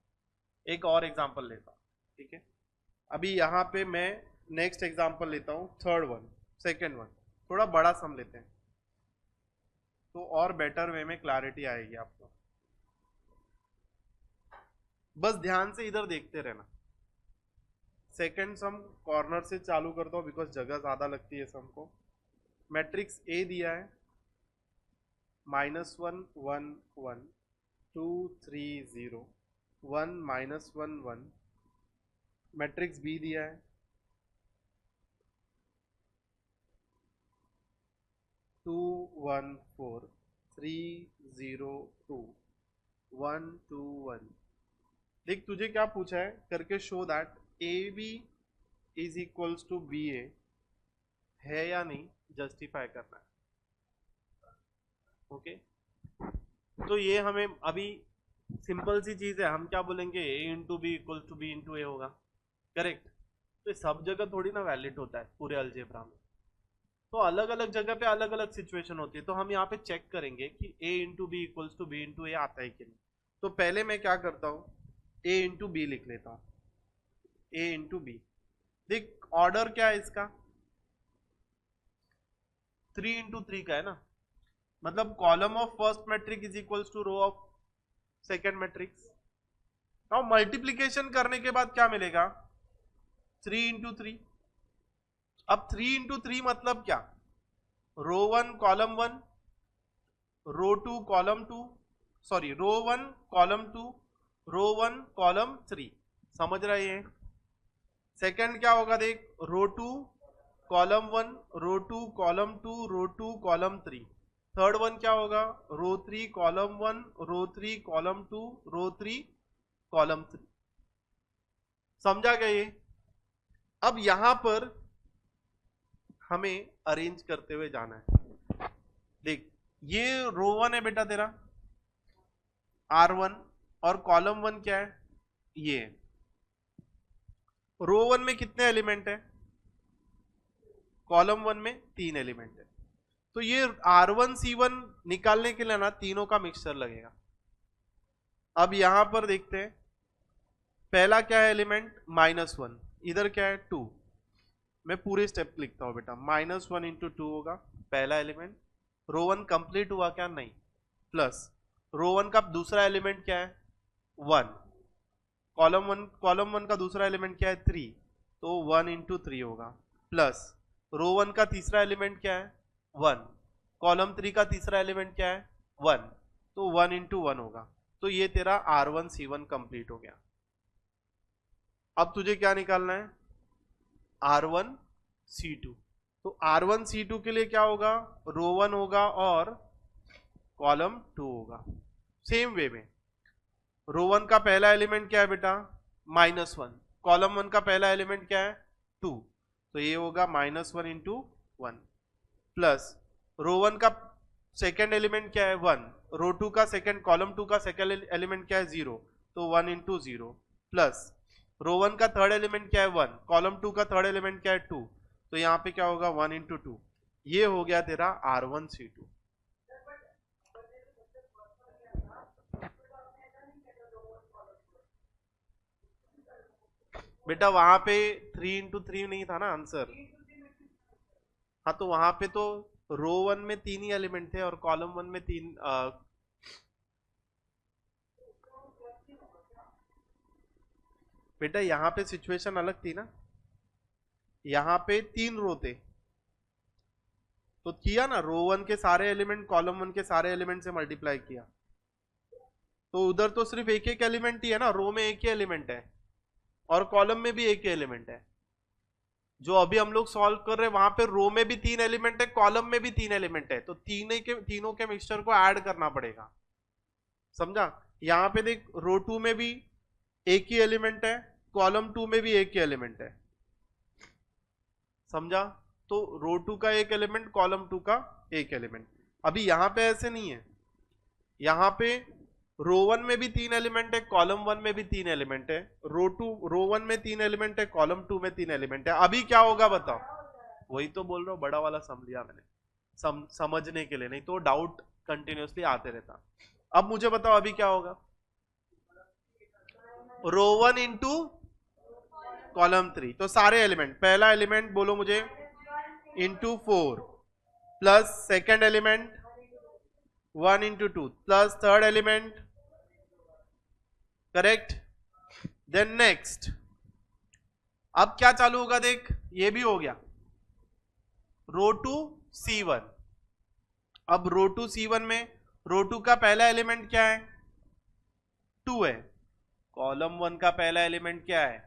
A: एक और एग्जांपल लेता हूँ, ठीक है। अभी यहाँ पे मैं नेक्स्ट एग्जांपल लेता हूँ, थर्ड वन, सेकेंड वन, थोड़ा बड़ा सम लेते हैं तो और बेटर वे में क्लैरिटी आएगी आपको। बस ध्यान से इधर देखते रहना। सेकेंड सम कॉर्नर से चालू करता हूँ बिकॉज जगह ज्यादा लगती है सम को। मैट्रिक्स ए दिया है, -1 1 1 2 3 0 1 -1 1। मैट्रिक्स बी दिया है, 2 1 4 3 0 2 1 2 1। देख तुझे क्या पूछा है करके show that A B is equals to B A है या नहीं, जस्टिफाई करना है, ओके। तो ये हमें अभी सिंपल सी चीज है, हम क्या बोलेंगे A into B equal to B into A होगा, करेक्ट। तो सब जगह थोड़ी ना वैलिड होता है पूरे अलजेब्रा में, तो अलग अलग जगह पे अलग अलग सिचुएशन होती है, तो हम यहाँ पे चेक करेंगे कि a into B equals to B into A आता है कि नहीं। तो पहले मैं क्या करता हूँ, a इंटू बी लिख लेता हूँ, a इंटू बी। देख ऑर्डर क्या है इसका, 3 इंटू 3 का है ना, मतलब column of first matrix is equals to row of second matrix. अब मल्टीप्लीकेशन करने के बाद क्या मिलेगा, 3 इंटू 3। अब 3 इंटू 3 मतलब क्या, रो 1 कॉलम 1, रो 2 कॉलम 2, सॉरी रो 1 कॉलम 2, रो 1 कॉलम 3। समझ रहे हैं। सेकंड क्या होगा देख, रो 2 कॉलम 1, रो 2 column 2, row 2 column 3। Third one क्या होगा, रो 3 column 1, row 3 column 2, row 3 column 3। समझा गया ये। अब यहां पर हमें अरेंज करते हुए जाना है। देख ये रो 1 है बेटा तेरा R1, और कॉलम 1 क्या है, ये रो 1 में कितने एलिमेंट है, कॉलम 1 में 3 एलिमेंट है। तो ये R1 C1 निकालने के लिए ना तीनों का मिक्सचर लगेगा। अब यहां पर देखते हैं, पहला क्या है एलिमेंट, -1, इधर क्या है 2। मैं पूरे स्टेप लिखता हूं बेटा, -1 इंटू 2 होगा पहला एलिमेंट। रो 1 कंप्लीट हुआ क्या, नहीं, प्लस रो 1 का दूसरा एलिमेंट क्या है, 1। कॉलम 1 का दूसरा एलिमेंट क्या है, 3, तो 1 इंटू 3 होगा, प्लस रो 1 का तीसरा एलिमेंट क्या है, 1। कॉलम 3 का तीसरा एलिमेंट क्या है, 1, तो 1 इंटू 1 होगा। तो ये तेरा R1 C1 कंप्लीट हो गया। अब तुझे क्या निकालना है, R1 C2। तो R1 C2 के लिए क्या होगा, रो 1 होगा और कॉलम 2 होगा। सेम वे में रो 1 का पहला एलिमेंट क्या है बेटा, -1। कॉलम 1 का पहला एलिमेंट क्या है, 2, तो ये होगा -1 इंटू 1, प्लस रो 1 का सेकेंड एलिमेंट क्या है, 1। रो 2 का सेकेंड, कॉलम 2 का सेकेंड एलिमेंट क्या है, 0, तो 1 इंटू 0, प्लस रो 1 का थर्ड एलिमेंट क्या है, 1। कॉलम 2 का थर्ड एलिमेंट क्या है, 2, तो यहाँ पे क्या होगा 1 इंटू 2। ये हो गया तेरा R1 C2। बेटा वहां पे 3 इंटू 3 नहीं था ना आंसर। हाँ तो वहां पे तो रो 1 में 3 ही एलिमेंट थे और कॉलम 1 में 3। बेटा यहाँ पे सिचुएशन अलग थी ना, यहाँ पे 3 रो थे, तो किया ना, रो 1 के सारे एलिमेंट कॉलम 1 के सारे एलिमेंट से मल्टीप्लाई किया, तो उधर तो सिर्फ एक एक एलिमेंट ही है ना, रो में एक ही एलिमेंट है और कॉलम में भी एक ही एलिमेंट है। जो अभी हम लोग सॉल्व कर रहे हैं वहां पे रो में भी 3 एलिमेंट है, कॉलम में भी 3 एलिमेंट है, तो तीनों के मिक्सचर को ऐड करना पड़ेगा। समझा। यहाँ पे देख रो 2 में भी एक ही एलिमेंट है, कॉलम 2 में भी एक ही एलिमेंट है। समझा। तो रो 2 का एक एलिमेंट, कॉलम 2 का एक एलिमेंट। अभी यहाँ पे ऐसे नहीं है, यहाँ पे रो 1 में भी 3 एलिमेंट है, कॉलम 1 में भी 3 एलिमेंट है, रो 1 में 3 एलिमेंट है, कॉलम 2 में 3 एलिमेंट है। अभी क्या होगा बताओ, वही तो बोल रहा हूँ, बड़ा वाला समझ लिया मैंने, समझने के लिए, नहीं तो डाउट कंटिन्यूसली आते रहता। अब मुझे बताओ अभी क्या होगा, रो 1 इंटू कॉलम 3, तो सारे एलिमेंट, पहला एलिमेंट बोलो मुझे into 4, plus second element 1 into 2, plus third element, correct. Then next, अब क्या चालू होगा देख, ये भी हो गया रो 2 C1। अब रो 2 C1 में रो 2 का पहला एलिमेंट क्या है, 2 है। कॉलम 1 का पहला एलिमेंट क्या है,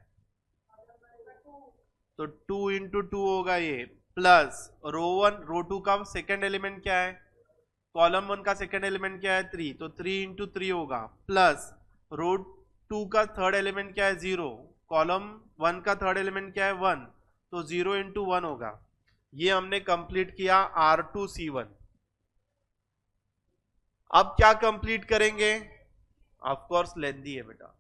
A: तो 2 इंटू 2 होगा ये, प्लस रो 2 का सेकेंड एलिमेंट क्या है, कॉलम 1 का सेकेंड एलिमेंट क्या है, 3, तो 3 इंटू 3 होगा, प्लस रो 2 का थर्ड एलिमेंट क्या है, 0। कॉलम 1 का थर्ड एलिमेंट क्या है, 1, तो 0 इंटू 1 होगा। ये हमने कंप्लीट किया R2 C1। अब क्या कंप्लीट करेंगे, ऑफ कोर्स लेंथी है बेटा,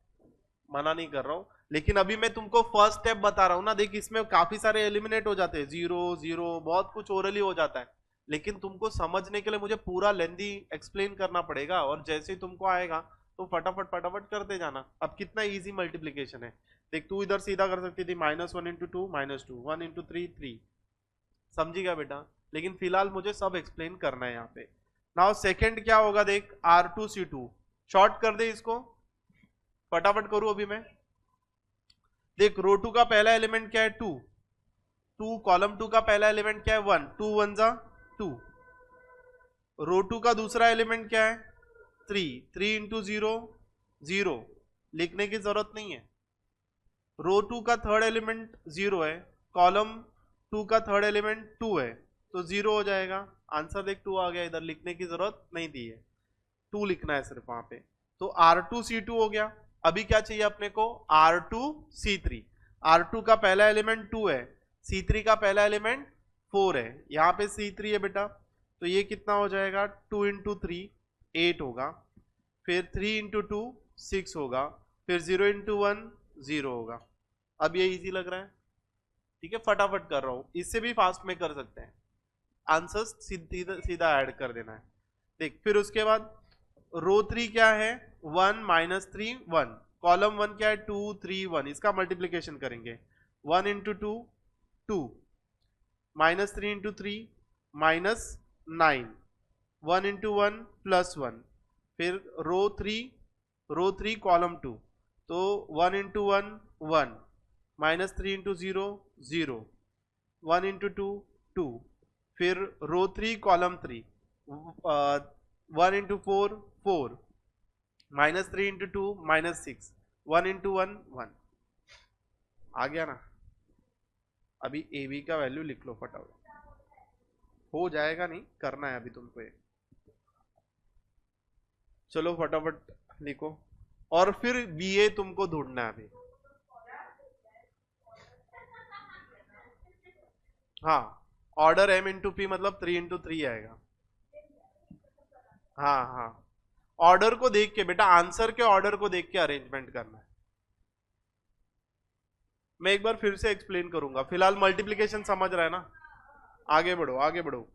A: मना नहीं कर रहा हूं, लेकिन अभी मैं तुमको फर्स्ट स्टेप बता रहा हूं ना, देख इसमें काफी सारे एलिमिनेट हो जाते हैं, 0 0 बहुत कुछ ओरली हो जाता है, लेकिन तुमको समझने के लिए मुझे पूरा लेंदी एक्सप्लेन करना पड़ेगा, और जैसे ही तुमको आएगा तो फटाफट फटाफट करते जाना। अब कितना इजी मल्टीप्लीकेशन है, देख तू इधर सीधा कर सकती थी, -1 × 2 -2, 1 × 3 3, समझी गया बेटा, लेकिन फिलहाल मुझे सब एक्सप्लेन करना है यहाँ पे। नाउ सेकंड क्या होगा, देख R2C2, शॉर्ट कर दे इसको, फटाफट करूं अभी मैं। देख रो 2 का पहला एलिमेंट क्या है, 2 2, कॉलम 2 का पहला एलिमेंट क्या है, 1 2 1 जा 2, रो 2 का दूसरा एलिमेंट क्या है, 3 3 × 0 0, लिखने की जरूरत नहीं है। रो 2 का थर्ड एलिमेंट 0 है, कॉलम 2 का थर्ड एलिमेंट 2 है, तो 0 हो जाएगा। आंसर देख 2 आ गया, इधर लिखने की जरूरत नहीं दी है, 2 लिखना है सिर्फ वहां पे। तो R2C2 हो गया। अभी क्या चाहिए अपने को, R2C3। R2 का पहला एलिमेंट 2 है, C3 का पहला एलिमेंट 4 है, यहाँ पे C3 है बेटा, तो ये कितना हो जाएगा, 2 × 3 8 होगा, फिर 3 × 2 6 होगा, फिर 0 × 1 0 होगा। अब ये इजी लग रहा है, ठीक है, फटाफट कर रहा हूं, इससे भी फास्ट में कर सकते हैं, आंसर सीधा ऐड कर देना है। देख फिर उसके बाद रो 3 क्या है, 1 -3 1, कॉलम 1 क्या है, 2 3 1, इसका मल्टीप्लीकेशन करेंगे, 1 × 2 2, -3 × 3 -9, 1 × 1 +1, फिर रो 3 कॉलम 2, तो 1 × 1 1, -3 × 0 0, 1 × 2 2, फिर रो 3 कॉलम 3, 1 × 4 4, -3 × 2 -6, 1 × 1 1, आ गया ना। अभी ए बी का वैल्यू लिख लो फटाफट, हो जाएगा नहीं, करना है अभी तुमको ये, चलो फटाफट लिखो, और फिर बी ए तुमको ढूंढना है अभी। हाँ, ऑर्डर m × p मतलब 3 × 3 आएगा। हाँ हाँ, ऑर्डर को देख के बेटा, आंसर के ऑर्डर को देख के अरेंजमेंट करना है। मैं एक बार फिर से एक्सप्लेन करूंगा, फिलहाल मल्टीप्लीकेशन समझ रहा है ना, आगे बढ़ो आगे बढ़ो।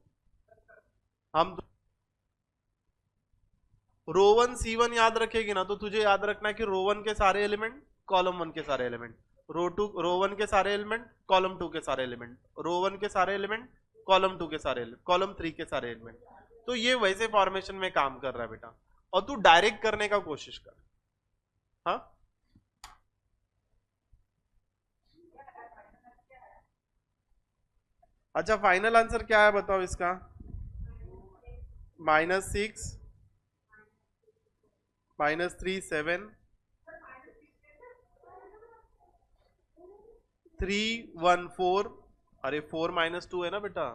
A: हम रो 1 C1 याद रखेगी ना, तो तुझे याद रखना है कि रो 1 के सारे एलिमेंट, कॉलम 1 के सारे एलिमेंट, रो 1 के सारे एलिमेंट, कॉलम 2 के सारे एलिमेंट, रो 1 के सारे एलिमेंट, कॉलम 2 के सारे एलिमेंट, कॉलम 3 के सारे एलिमेंट। तो ये वैसे फॉर्मेशन में काम कर रहा है बेटा, और तू डायरेक्ट करने का कोशिश कर। हाँ, अच्छा फाइनल आंसर क्या है बताओ इसका, -6 -3 7 3 1 4, अरे 4 -2 है ना बेटा,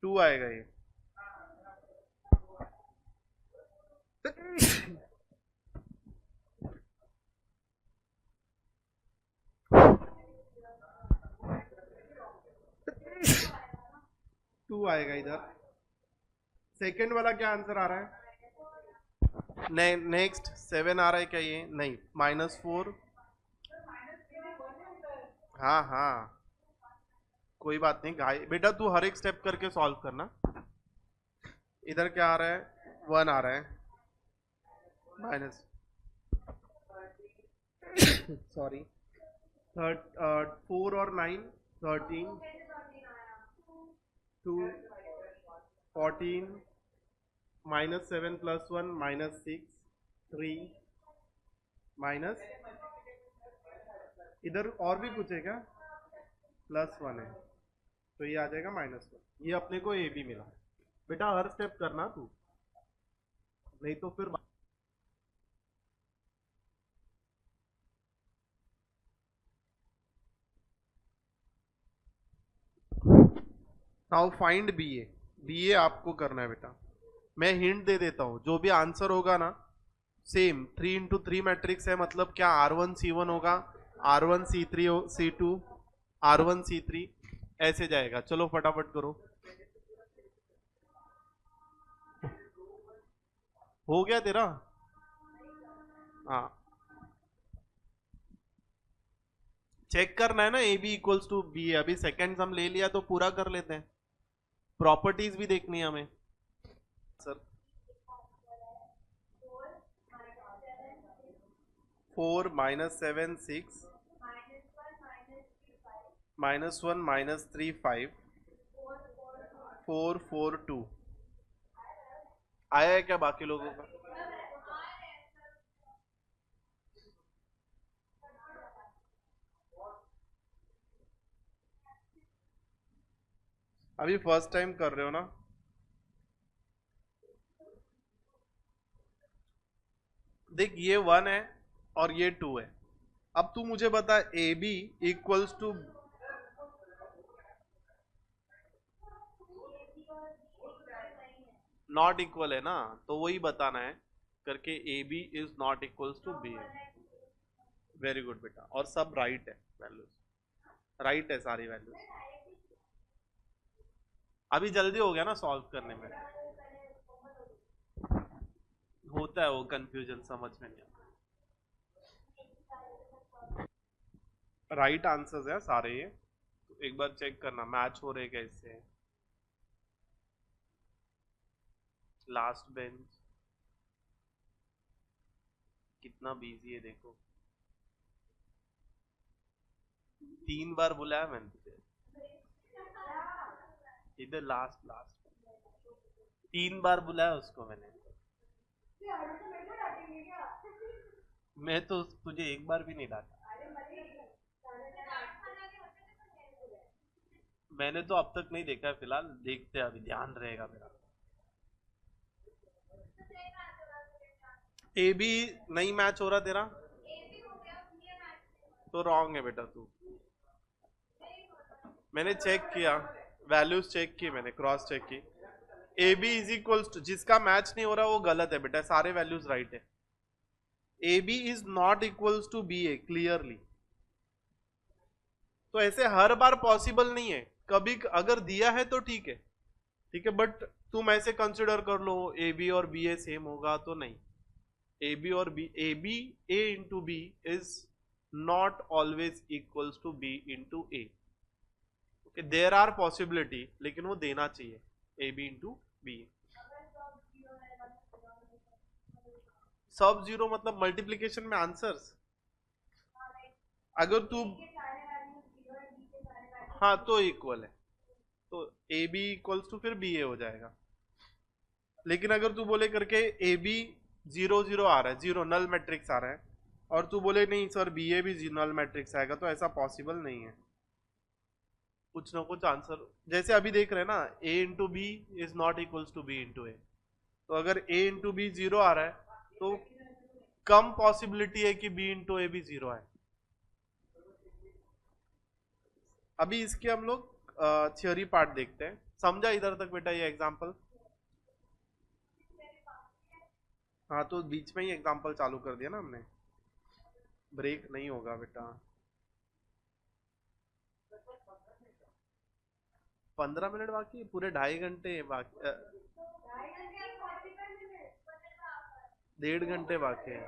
A: 2 आएगा ये। 2 आएगा इधर। सेकंड वाला क्या आंसर आ रहा है, नेक्स्ट 7 आ रहा है क्या, ये नहीं, -4, हाँ हाँ, कोई बात नहीं घाई बेटा, तू हर एक स्टेप करके सॉल्व करना। इधर क्या आ रहा है, 1 आ रहा है, माइनस सॉरी, 4 और 9 13, 2 14, -7 + 1 -6 3, माइनस, इधर और भी कुछ है क्या, +1 है, तो ये आ जाएगा -1, ये अपने को ए भी मिला। बेटा हर स्टेप करना तू, नहीं तो फिर नाउ फाइंड बी ए आपको करना है बेटा। मैं हिंट दे देता हूं, जो भी आंसर होगा ना, सेम 3 × 3 मैट्रिक्स है, मतलब क्या R1 C1 होगा, R1 C3 C2, R1 C3 ऐसे जाएगा। चलो फटाफट करो, हो गया तेरा, हाँ चेक करना है ना, a B equals to B है। अभी सेकेंड हम ले लिया तो पूरा कर लेते हैं, प्रॉपर्टीज भी देखनी है हमें सर। 4 -7 6 -1 -3 5 4 4 2 आया है क्या बाकी लोगों का? अभी फर्स्ट टाइम कर रहे हो ना? देख ये 1 है और ये 2 है। अब तू मुझे बता a B equals to, not equal है ना, तो वही बताना है करके, a B is not equals to B है। वेरी गुड बेटा, और सब राइट है, वैल्यूज राइट है, सारी वैल्यूज। अभी जल्दी हो गया ना सॉल्व करने में, होता है वो कंफ्यूजन, समझ में नहीं आता। राइट आंसर्स है सारे ये, तो एक बार चेक करना मैच हो रहे कैसे। लास्ट बेंच कितना बिजी है देखो, 3 बार बुलाया मैंने तुझे इधर, लास्ट लास्ट 3 बार बुलाया उसको मैंने। मैं तो तुझे एक बार भी नहीं डांटा, मैंने तो अब तक नहीं देखा है फिलहाल, देखते हैं अभी, ध्यान रहेगा मेरा। ए बी नहीं मैच हो रहा तेरा, तो रॉन्ग है बेटा तू। मैंने चेक किया, वैल्यूज चेक की मैंने, क्रॉस चेक की। A B is equals to, जिसका मैच नहीं हो रहा वो गलत है बेटा, सारे वैल्यूज राइट है। A B is not equals to B a clearly. तो ऐसे हर बार पॉसिबल नहीं है, कभी अगर दिया है तो ठीक है, ठीक है, बट तुम ऐसे कंसिडर कर लो ए बी और बी ए सेम होगा तो नहीं। ए बी और b, a b a into B is not always equals to B into a. There are possibility, लेकिन वो देना चाहिए ए बी इंटू बी। सब जीरो मतलब मल्टीप्लीकेशन में आंसर्स, अगर तू, हाँ तो इक्वल है, तो ए बी इक्वल्स टू फिर बी ए हो जाएगा। लेकिन अगर तू बोले करके ए बी 0 0 आ रहा है, जीरो नल मैट्रिक्स आ रहा है, और तू बोले नहीं सर बी ए भी नल मैट्रिक्स आएगा, तो ऐसा पॉसिबल नहीं है। कुछ ना कुछ आंसर, जैसे अभी देख रहे हैं ना, A into B is not equals to B into A, तो अगर ए इंटू बी 0 आ रहा है तो कम पॉसिबिलिटी है कि बी इंटू ए भी 0 आए। अभी इसके हम लोग थ्योरी पार्ट देखते हैं, समझा इधर तक बेटा ये एग्जांपल? हाँ तो बीच में ही एग्जांपल चालू कर दिया ना हमने, ब्रेक नहीं होगा बेटा। 15 मिनट बाकी, पूरे 2.5 घंटे बाकी, 1.5 घंटे बाकी है।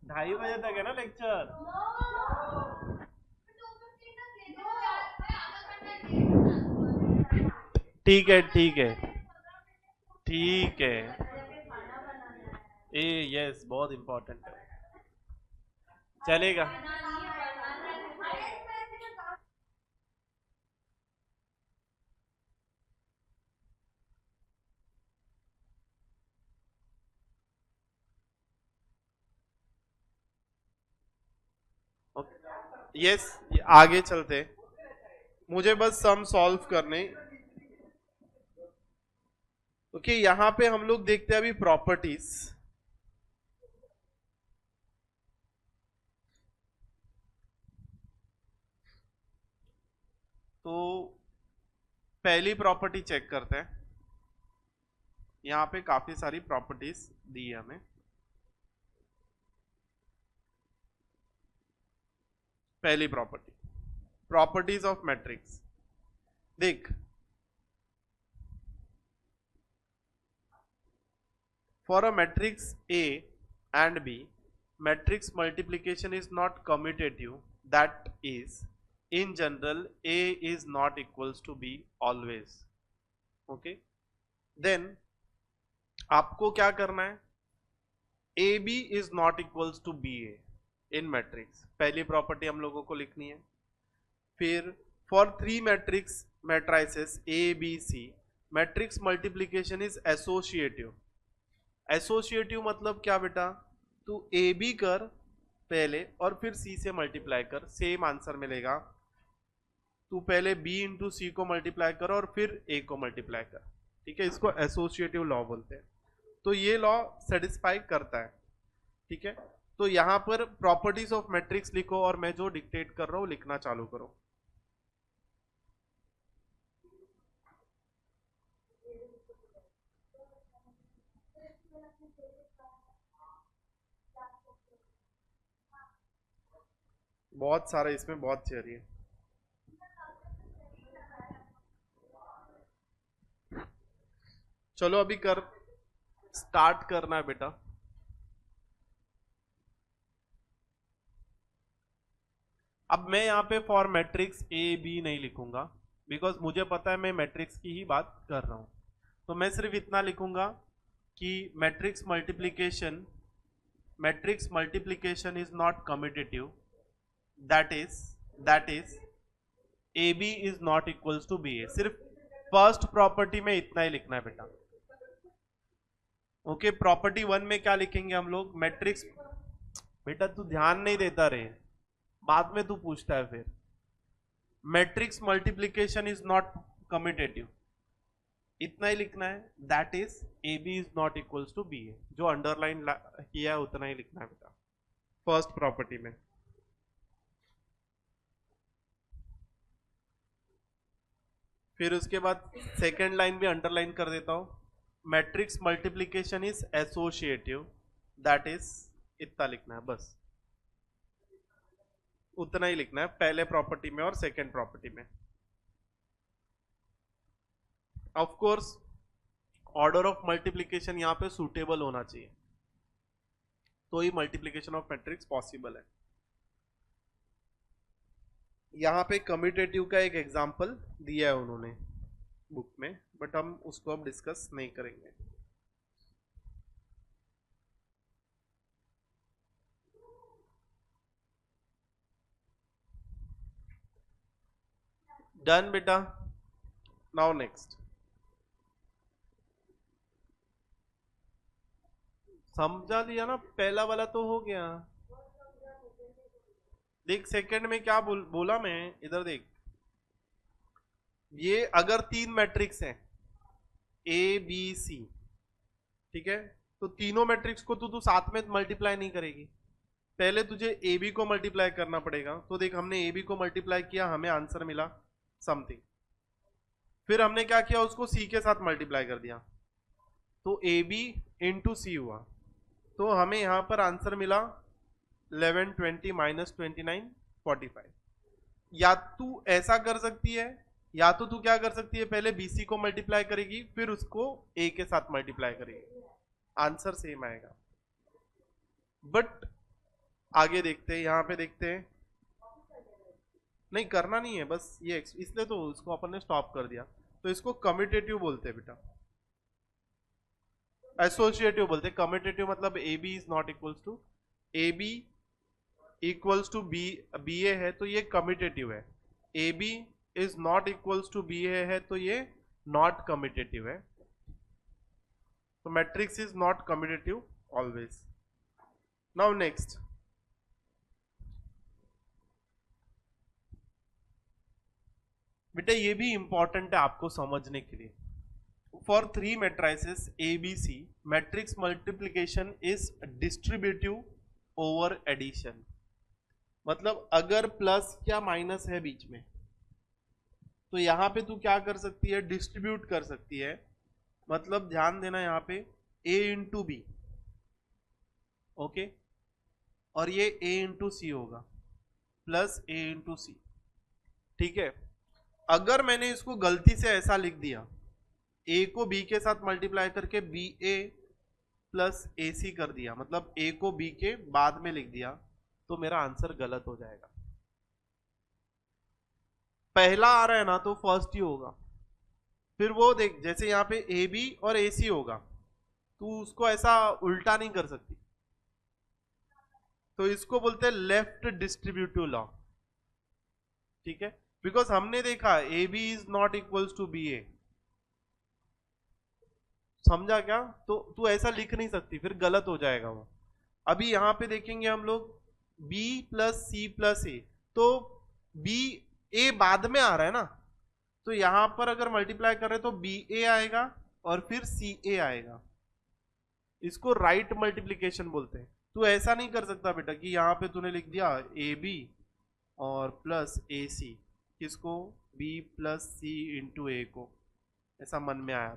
A: 2:30 बजे तक है ना लेक्चर। ठीक है ठीक है ठीक है, ए यस बहुत इंपॉर्टेंट है, चलेगा। यस आगे चलते, मुझे बस सम सॉल्व करने। ओके यहां पे हम लोग देखते हैं अभी प्रॉपर्टीज। तो पहली प्रॉपर्टी चेक करते हैं, यहां पे काफी सारी प्रॉपर्टीज दी है हमें। पहली प्रॉपर्टी, प्रॉपर्टीज ऑफ मैट्रिक्स। देख for a matrix A and B, matrix multiplication is not commutative, that is, in general A is not equals to B always. Okay, then आपको क्या करना है, AB is not equals to BA in matrix, पहली property हम लोगों को लिखनी है. फिर for 3 matrices A B C matrix multiplication is associative. Associative मतलब क्या बेटा, तू ए बी कर पहले और फिर सी से मल्टीप्लाई कर, सेम आंसर मिलेगा. तू पहले बी इंटू सी को मल्टीप्लाई कर और फिर ए को मल्टीप्लाई कर. ठीक है, इसको एसोसिएटिव लॉ बोलते हैं. तो ये लॉ सेटिस्फाई करता है. ठीक है, तो यहां पर प्रॉपर्टीज ऑफ मैट्रिक्स लिखो और मैं जो डिक्टेट कर रहा हूं लिखना चालू करो. बहुत सारा इसमें बहुत थियरी है. चलो अभी कर स्टार्ट करना है बेटा. अब मैं यहाँ पे फॉर मैट्रिक्स ए बी नहीं लिखूंगा, बिकॉज मुझे पता है मैं मैट्रिक्स की ही बात कर रहा हूं. तो मैं सिर्फ इतना लिखूंगा कि matrix multiplication is not commutative, that is A B is not equals to B A. सिर्फ फर्स्ट प्रॉपर्टी में इतना ही लिखना है बेटा. ओके, प्रॉपर्टी 1 में क्या लिखेंगे हम लोग, मैट्रिक्स. बेटा तू ध्यान नहीं देता रे, बाद में तू पूछता है फिर. Matrix multiplication is not commutative, इतना ही लिखना है. That is A B is not equals to B A. जो अंडरलाइन किया है उतना ही लिखना है बेटा फर्स्ट प्रॉपर्टी में. फिर उसके बाद सेकेंड लाइन भी अंडरलाइन कर देता हूं. Matrix multiplication is associative, that is, इतना लिखना है बस. उतना ही लिखना है पहले प्रॉपर्टी में और सेकेंड प्रॉपर्टी में. Of course order of multiplication यहां पे सूटेबल होना चाहिए, तो ही मल्टीप्लिकेशन ऑफ मैट्रिक्स पॉसिबल है. यहाँ पे कम्यूटेटिव का एक एग्जांपल दिया है उन्होंने बुक में, बट हम उसको अब डिस्कस नहीं करेंगे. डन बेटा. Now next. समझा लिया ना, पहला वाला तो हो गया. देख सेकंड में क्या बोला मैं, इधर देख. ये अगर 3 मैट्रिक्स हैं ए बी सी, ठीक है, तो तीनों मैट्रिक्स को तू साथ में मल्टीप्लाई नहीं करेगी, पहले तुझे ए बी को मल्टीप्लाई करना पड़ेगा. तो देख हमने ए बी को मल्टीप्लाई किया, हमें आंसर मिला समथिंग. फिर हमने क्या किया, उसको सी के साथ मल्टीप्लाई कर दिया, तो ए बी इंटू सी हुआ. तो हमें यहां पर आंसर मिला 11 20 माइनस 29 45. या तू ऐसा कर सकती है, या तो तू क्या कर सकती है, पहले बीसी को मल्टीप्लाई करेगी फिर उसको ए के साथ मल्टीप्लाई करेगी, आंसर सेम आएगा. बट आगे देखते हैं, यहां पे देखते हैं. नहीं करना नहीं है, बस ये इसलिए तो इसको अपन ने स्टॉप कर दिया. तो इसको कम्यूटेटिव बोलते हैं बेटा, एसोसिएटिव बोलते हैं. कम्यूटेटिव मतलब A B is not equals to, A B equals to B A है तो ये कम्यूटेटिव है. A B is not equals to B A है तो ये नॉट कम्यूटेटिव है. तो matrix is not commutative always. Now next. बेटा ये भी इंपॉर्टेंट है आपको समझने के लिए. For 3 matrices A B C matrix multiplication is distributive over addition. मतलब अगर प्लस या माइनस है बीच में, तो यहां पे तू क्या कर सकती है, डिस्ट्रीब्यूट कर सकती है. मतलब ध्यान देना यहाँ पे a इंटू बी, ओके, और ये a इंटू सी होगा प्लस a इंटू सी. ठीक है, अगर मैंने इसको गलती से ऐसा लिख दिया, a को b के साथ मल्टीप्लाई करके बी ए प्लस ए सी कर दिया, मतलब ए को बी के बाद में लिख दिया, तो मेरा आंसर गलत हो जाएगा। पहला आ रहा है ना तो फर्स्ट ही होगा। फिर वो देख, जैसे यहाँ पे ए बी और ए सी होगा, तू उसको ऐसा उल्टा नहीं कर सकती, तो इसको बोलते हैं लेफ्ट डिस्ट्रीब्यूटिव लॉ। ठीक है, बिकॉज हमने देखा A B is not equals to B A. समझा क्या? तो तू ऐसा लिख नहीं सकती, फिर गलत हो जाएगा वो। अभी यहां पे देखेंगे हम लोग b प्लस सी प्लस ए, तो b a बाद में आ रहा है ना, तो यहां पर अगर मल्टीप्लाई कर रहे तो बी ए आएगा और फिर सी ए आएगा। इसको राइट मल्टीप्लीकेशन बोलते हैं। तू ऐसा नहीं कर सकता बेटा कि यहाँ पे तूने लिख दिया ए बी और प्लस ए सी, किसको? b प्लस सी इंटू ए को, ऐसा मन में आया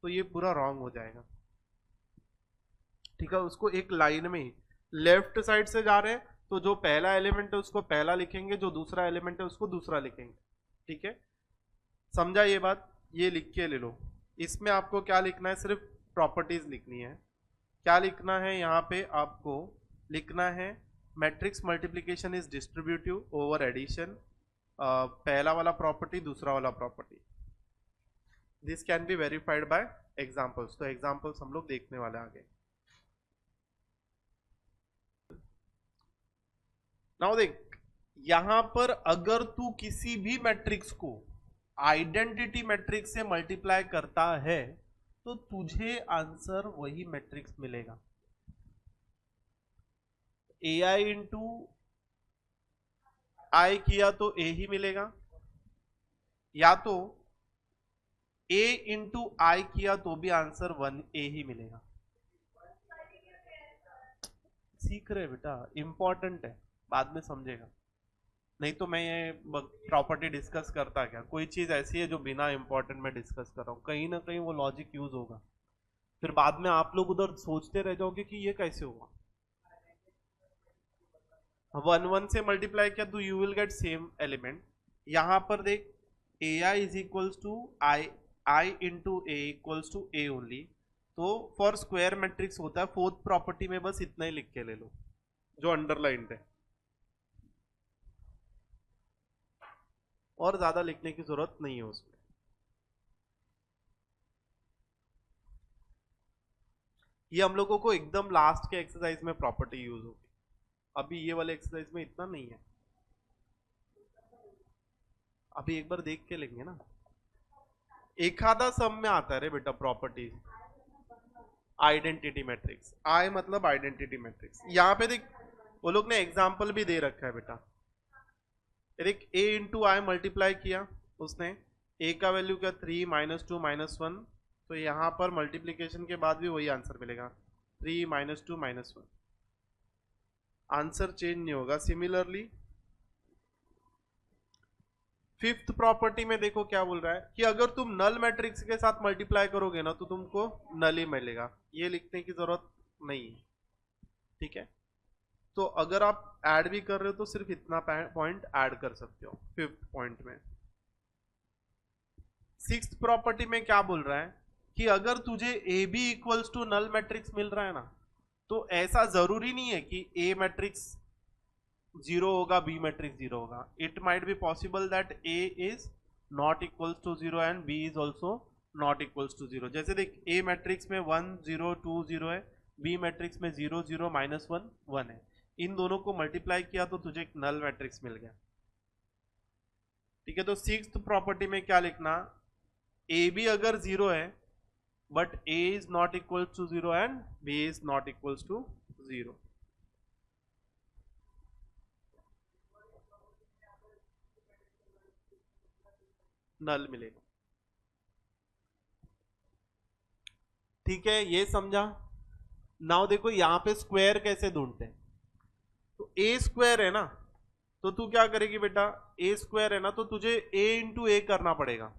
A: तो ये पूरा रॉन्ग हो जाएगा। ठीक है, उसको एक लाइन में ही लेफ्ट साइड से जा रहे हैं, तो जो पहला एलिमेंट है उसको पहला लिखेंगे, जो दूसरा एलिमेंट है उसको दूसरा लिखेंगे। ठीक है, समझा ये बात? ये लिख के ले लो। इसमें आपको क्या लिखना है? सिर्फ प्रॉपर्टीज लिखनी है। क्या लिखना है यहाँ पे? आपको लिखना है matrix multiplication is distributive over addition, पहला वाला प्रॉपर्टी, दूसरा वाला property. This can be verified by examples. तो एग्जाम्पल्स हम लोग देखने वाले आगे। नाउ देख, यहां पर अगर तू किसी भी मैट्रिक्स को आइडेंटिटी मैट्रिक्स से मल्टीप्लाई करता है तो तुझे आंसर वही मैट्रिक्स मिलेगा। ए आई इंटू आई किया तो ए ही मिलेगा, या तो ए इंटू आई किया तो भी आंसर 1a ही मिलेगा। सीख रहे बेटा, इंपॉर्टेंट है, बाद में समझेगा। नहीं तो मैं ये प्रॉपर्टी डिस्कस करता क्या? कोई चीज ऐसी है जो बिना इंपॉर्टेंट में डिस्कस कर रहा हूँ, कहीं ना कहीं वो लॉजिक यूज होगा, फिर बाद में आप लोग उधर सोचते रह जाओगे कि ये कैसे हुआ। 1 से मल्टीप्लाई किया तो you will get same element. यहां पर देख, A I is equals to I into A equals to A only, तो फॉर स्क्वायर मैट्रिक्स होता है फोर्थ प्रॉपर्टी में, बस इतना ही लिख के ले लो जो अंडरलाइंड है, और ज्यादा लिखने की जरूरत नहीं है उसमें। ये हम लोगों को एकदम लास्ट के एक्सरसाइज में प्रॉपर्टी यूज होगी, अभी ये वाले एक्सरसाइज में इतना नहीं है। अभी एक बार देख के लेंगे ना, एक आधा सम में आता है रे बेटा प्रॉपर्टी आइडेंटिटी मैट्रिक्स। आई मतलब आइडेंटिटी मैट्रिक्स। यहाँ पे देख, वो लोग ने एग्जाम्पल भी दे रखा है बेटा। देख, ए इंटू आई मल्टीप्लाई किया उसने, ए का वैल्यू क्या? 3 -2 -1, तो यहाँ पर मल्टीप्लीकेशन के बाद भी वही आंसर मिलेगा, 3 -2 -1, आंसर चेंज नहीं होगा। सिमिलरली फिफ्थ प्रॉपर्टी में देखो क्या बोल रहा है कि अगर तुम नल मैट्रिक्स के साथ मल्टीप्लाई करोगे ना तो तुमको नल ही मिलेगा, ये लिखने की जरूरत नहीं है। ठीक है, तो अगर आप ऐड भी कर रहे हो तो सिर्फ इतना पॉइंट ऐड कर सकते हो फिफ्थ पॉइंट में। सिक्स्थ प्रॉपर्टी में क्या बोल रहा है कि अगर तुझे A B equals to null matrix मिल रहा है ना, तो ऐसा जरूरी नहीं है कि ए मैट्रिक्स 0 होगा, बी मैट्रिक्स 0 होगा। It might be possible that a is not equals to 0 and b is also not equals to 0। जैसे देख, ए मैट्रिक्स में 1 0 2 0 है, बी मैट्रिक्स में 0 0 -1 1 है। इन दोनों को मल्टीप्लाई किया तो तुझे एक नल मैट्रिक्स मिल गया। ठीक है, तो सिक्स्थ प्रॉपर्टी में क्या लिखना? ए बी अगर 0 है but a is not equals to 0 and b is not equals to 0। Null मिलेगा। ठीक है, ये समझा? नाउ देखो यहां पे स्क्वायर कैसे ढूंढते हैं। तो ए स्क्वायर है ना, तो तू क्या करेगी बेटा? ए स्क्वायर है ना, तो तुझे ए इंटू ए करना पड़ेगा।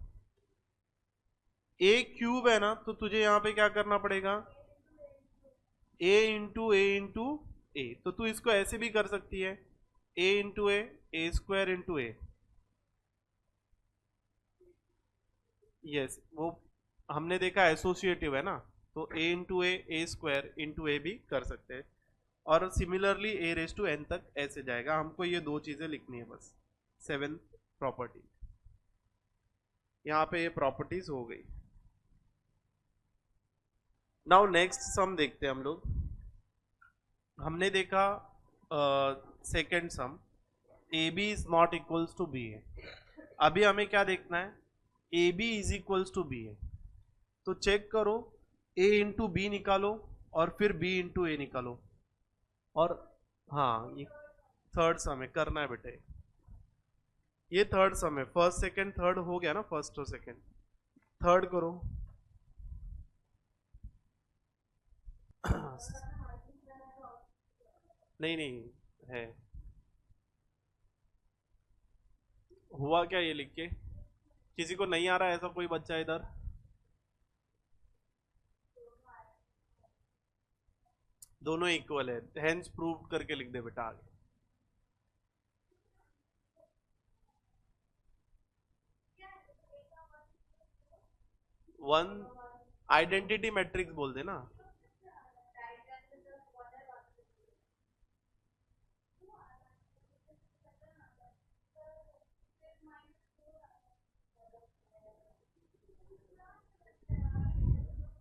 A: ए क्यूब है ना, तो तुझे यहां पे क्या करना पड़ेगा? A into A into A. तो तू इसको ऐसे भी कर सकती है, A into A square into A. Yes, वो हमने देखा एसोसिएटिव है ना, तो a into A square into A भी कर सकते हैं, और similarly a raise to n तक ऐसे जाएगा। हमको ये दो चीजें लिखनी है बस। 7th प्रॉपर्टी, यहाँ पे ये प्रॉपर्टीज हो गई। नाउ नेक्स्ट सम देखते हैं हम लोग। हमने देखा second sum, a B is not equals to B है। अभी हमें क्या देखना है, A B is equals to B है। तो चेक करो, ए इंटू बी निकालो और फिर बी इंटू ए निकालो। और हाँ, ये थर्ड सम है, करना है बेटे, ये थर्ड सम है। फर्स्ट सेकंड थर्ड हो गया ना, फर्स्ट और सेकंड, थर्ड करो। नहीं नहीं है, हुआ क्या ये लिख के? किसी को नहीं आ रहा है ऐसा कोई बच्चा इधर? दोनों इक्वल है, हेंस प्रूव करके लिख दे बेटा आगे। वन आइडेंटिटी मैट्रिक्स बोल दे ना।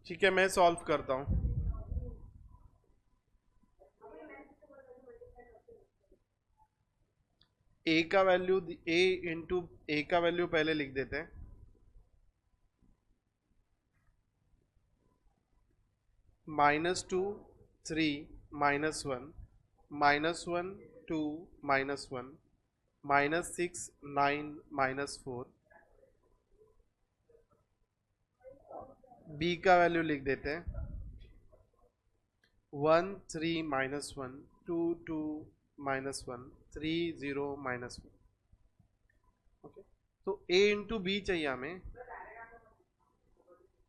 A: ठीक है, मैं सॉल्व करता हूं। ए का वैल्यू, ए इंटू ए का वैल्यू पहले लिख देते हैं। -2 3 -1 -1 2 -1 -6 9 -4। बी का वैल्यू लिख देते हैं 1 3 -1 2 2 -1 3 0 -1। ओके, तो ए इंटू बी चाहिए हमें।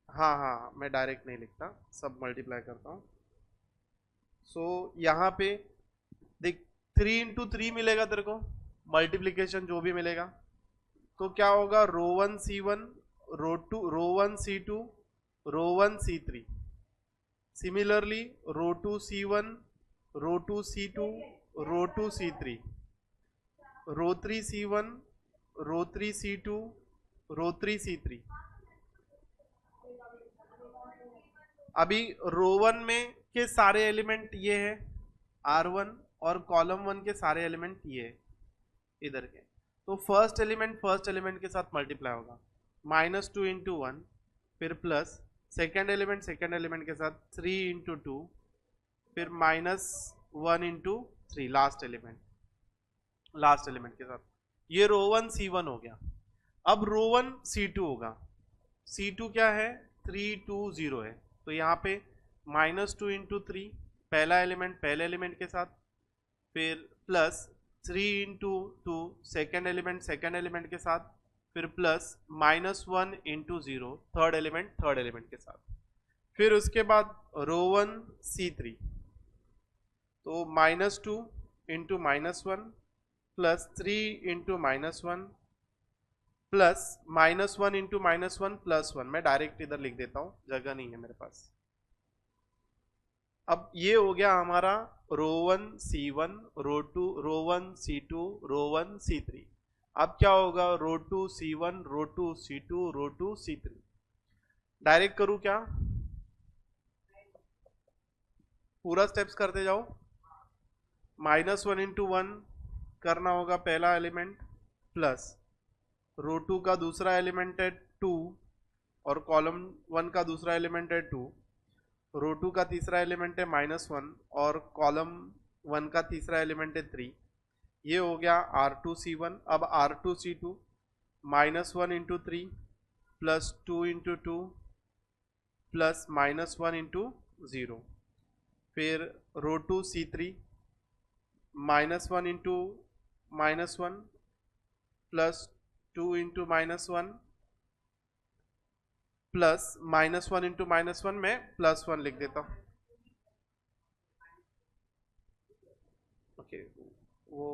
A: हाँ हाँ, मैं डायरेक्ट नहीं लिखता, सब मल्टीप्लाई करता हूँ। सो यहाँ पे देख, 3 इंटू 3 मिलेगा तेरे को, मल्टीप्लीकेशन जो भी मिलेगा। तो क्या होगा, रो 1 C1 रो 1 C2 रो 1 C3। सिमिलरली रो 2 C1 रो 2 C2 रो 2 C3 रो 3 C1 रो 3 C2 रो 3 C3। अभी रो 1 में के सारे एलिमेंट ये है R1, और कॉलम 1 के सारे एलिमेंट ये है इधर के। तो फर्स्ट एलिमेंट के साथ मल्टीप्लाई होगा, -2 इंटू 1, फिर प्लस सेकेंड एलिमेंट के साथ 3 इंटू 2, फिर -1 इंटू 3 लास्ट एलिमेंट के साथ। ये रो 1 C1 हो गया। अब रो 1 C2 होगा। C2 क्या है, 3 2 0 है। तो यहाँ पे -2 इंटू 3 पहले एलिमेंट के साथ, फिर प्लस 3 इंटू 2 सेकेंड एलिमेंट के साथ, फिर प्लस -1 इंटू 0 थर्ड एलिमेंट के साथ। फिर उसके बाद रो 1 C3, तो -2 into -1 plus 3 into -1 plus -1 into -1 plus 1। मैं डायरेक्ट इधर लिख देता हूँ, जगह नहीं है मेरे पास। अब ये हो गया हमारा रो 1 C1 रो 1 C2 रो 1 C3। अब क्या होगा, रो 2 C1 रो 2 C2 रो 2 C3। डायरेक्ट करूँ क्या, पूरा स्टेप्स करते जाओ। -1 इंटू 1 करना होगा पहला एलिमेंट, प्लस रो 2 का दूसरा एलिमेंट है 2, और कॉलम 1 का दूसरा एलिमेंट है 2। रो 2 का तीसरा एलिमेंट है -1, और कॉलम 1 का तीसरा एलिमेंट है 3। ये हो गया R2 C1। अब R2 C2 -1 into 3 plus 2 into 2 plus -1 into 0। फिर रो 2 C3 -1 into -1 plus 2 into -1 plus -1 into -1 में +1 लिख देता हूँ। ओके, वो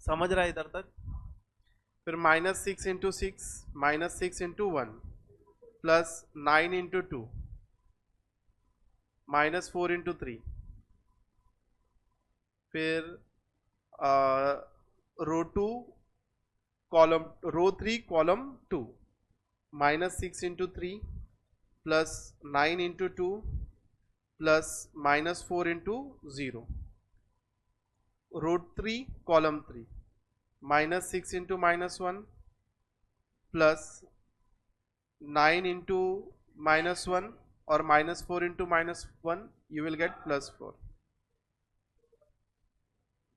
A: समझ रहा है इधर तक? फिर -6 into 6 -6 into 1 plus 9 into 2 -4 into 3, फिर रो 2 कॉलम, रो 3 column 2, -6 into 3 plus 9 into 2 plus -4 into 0, रो 3 कॉलम 3, -6 इंटू -1 प्लस 9 इंटू -1 और -4 इंटू -1, यू विल गेट +4.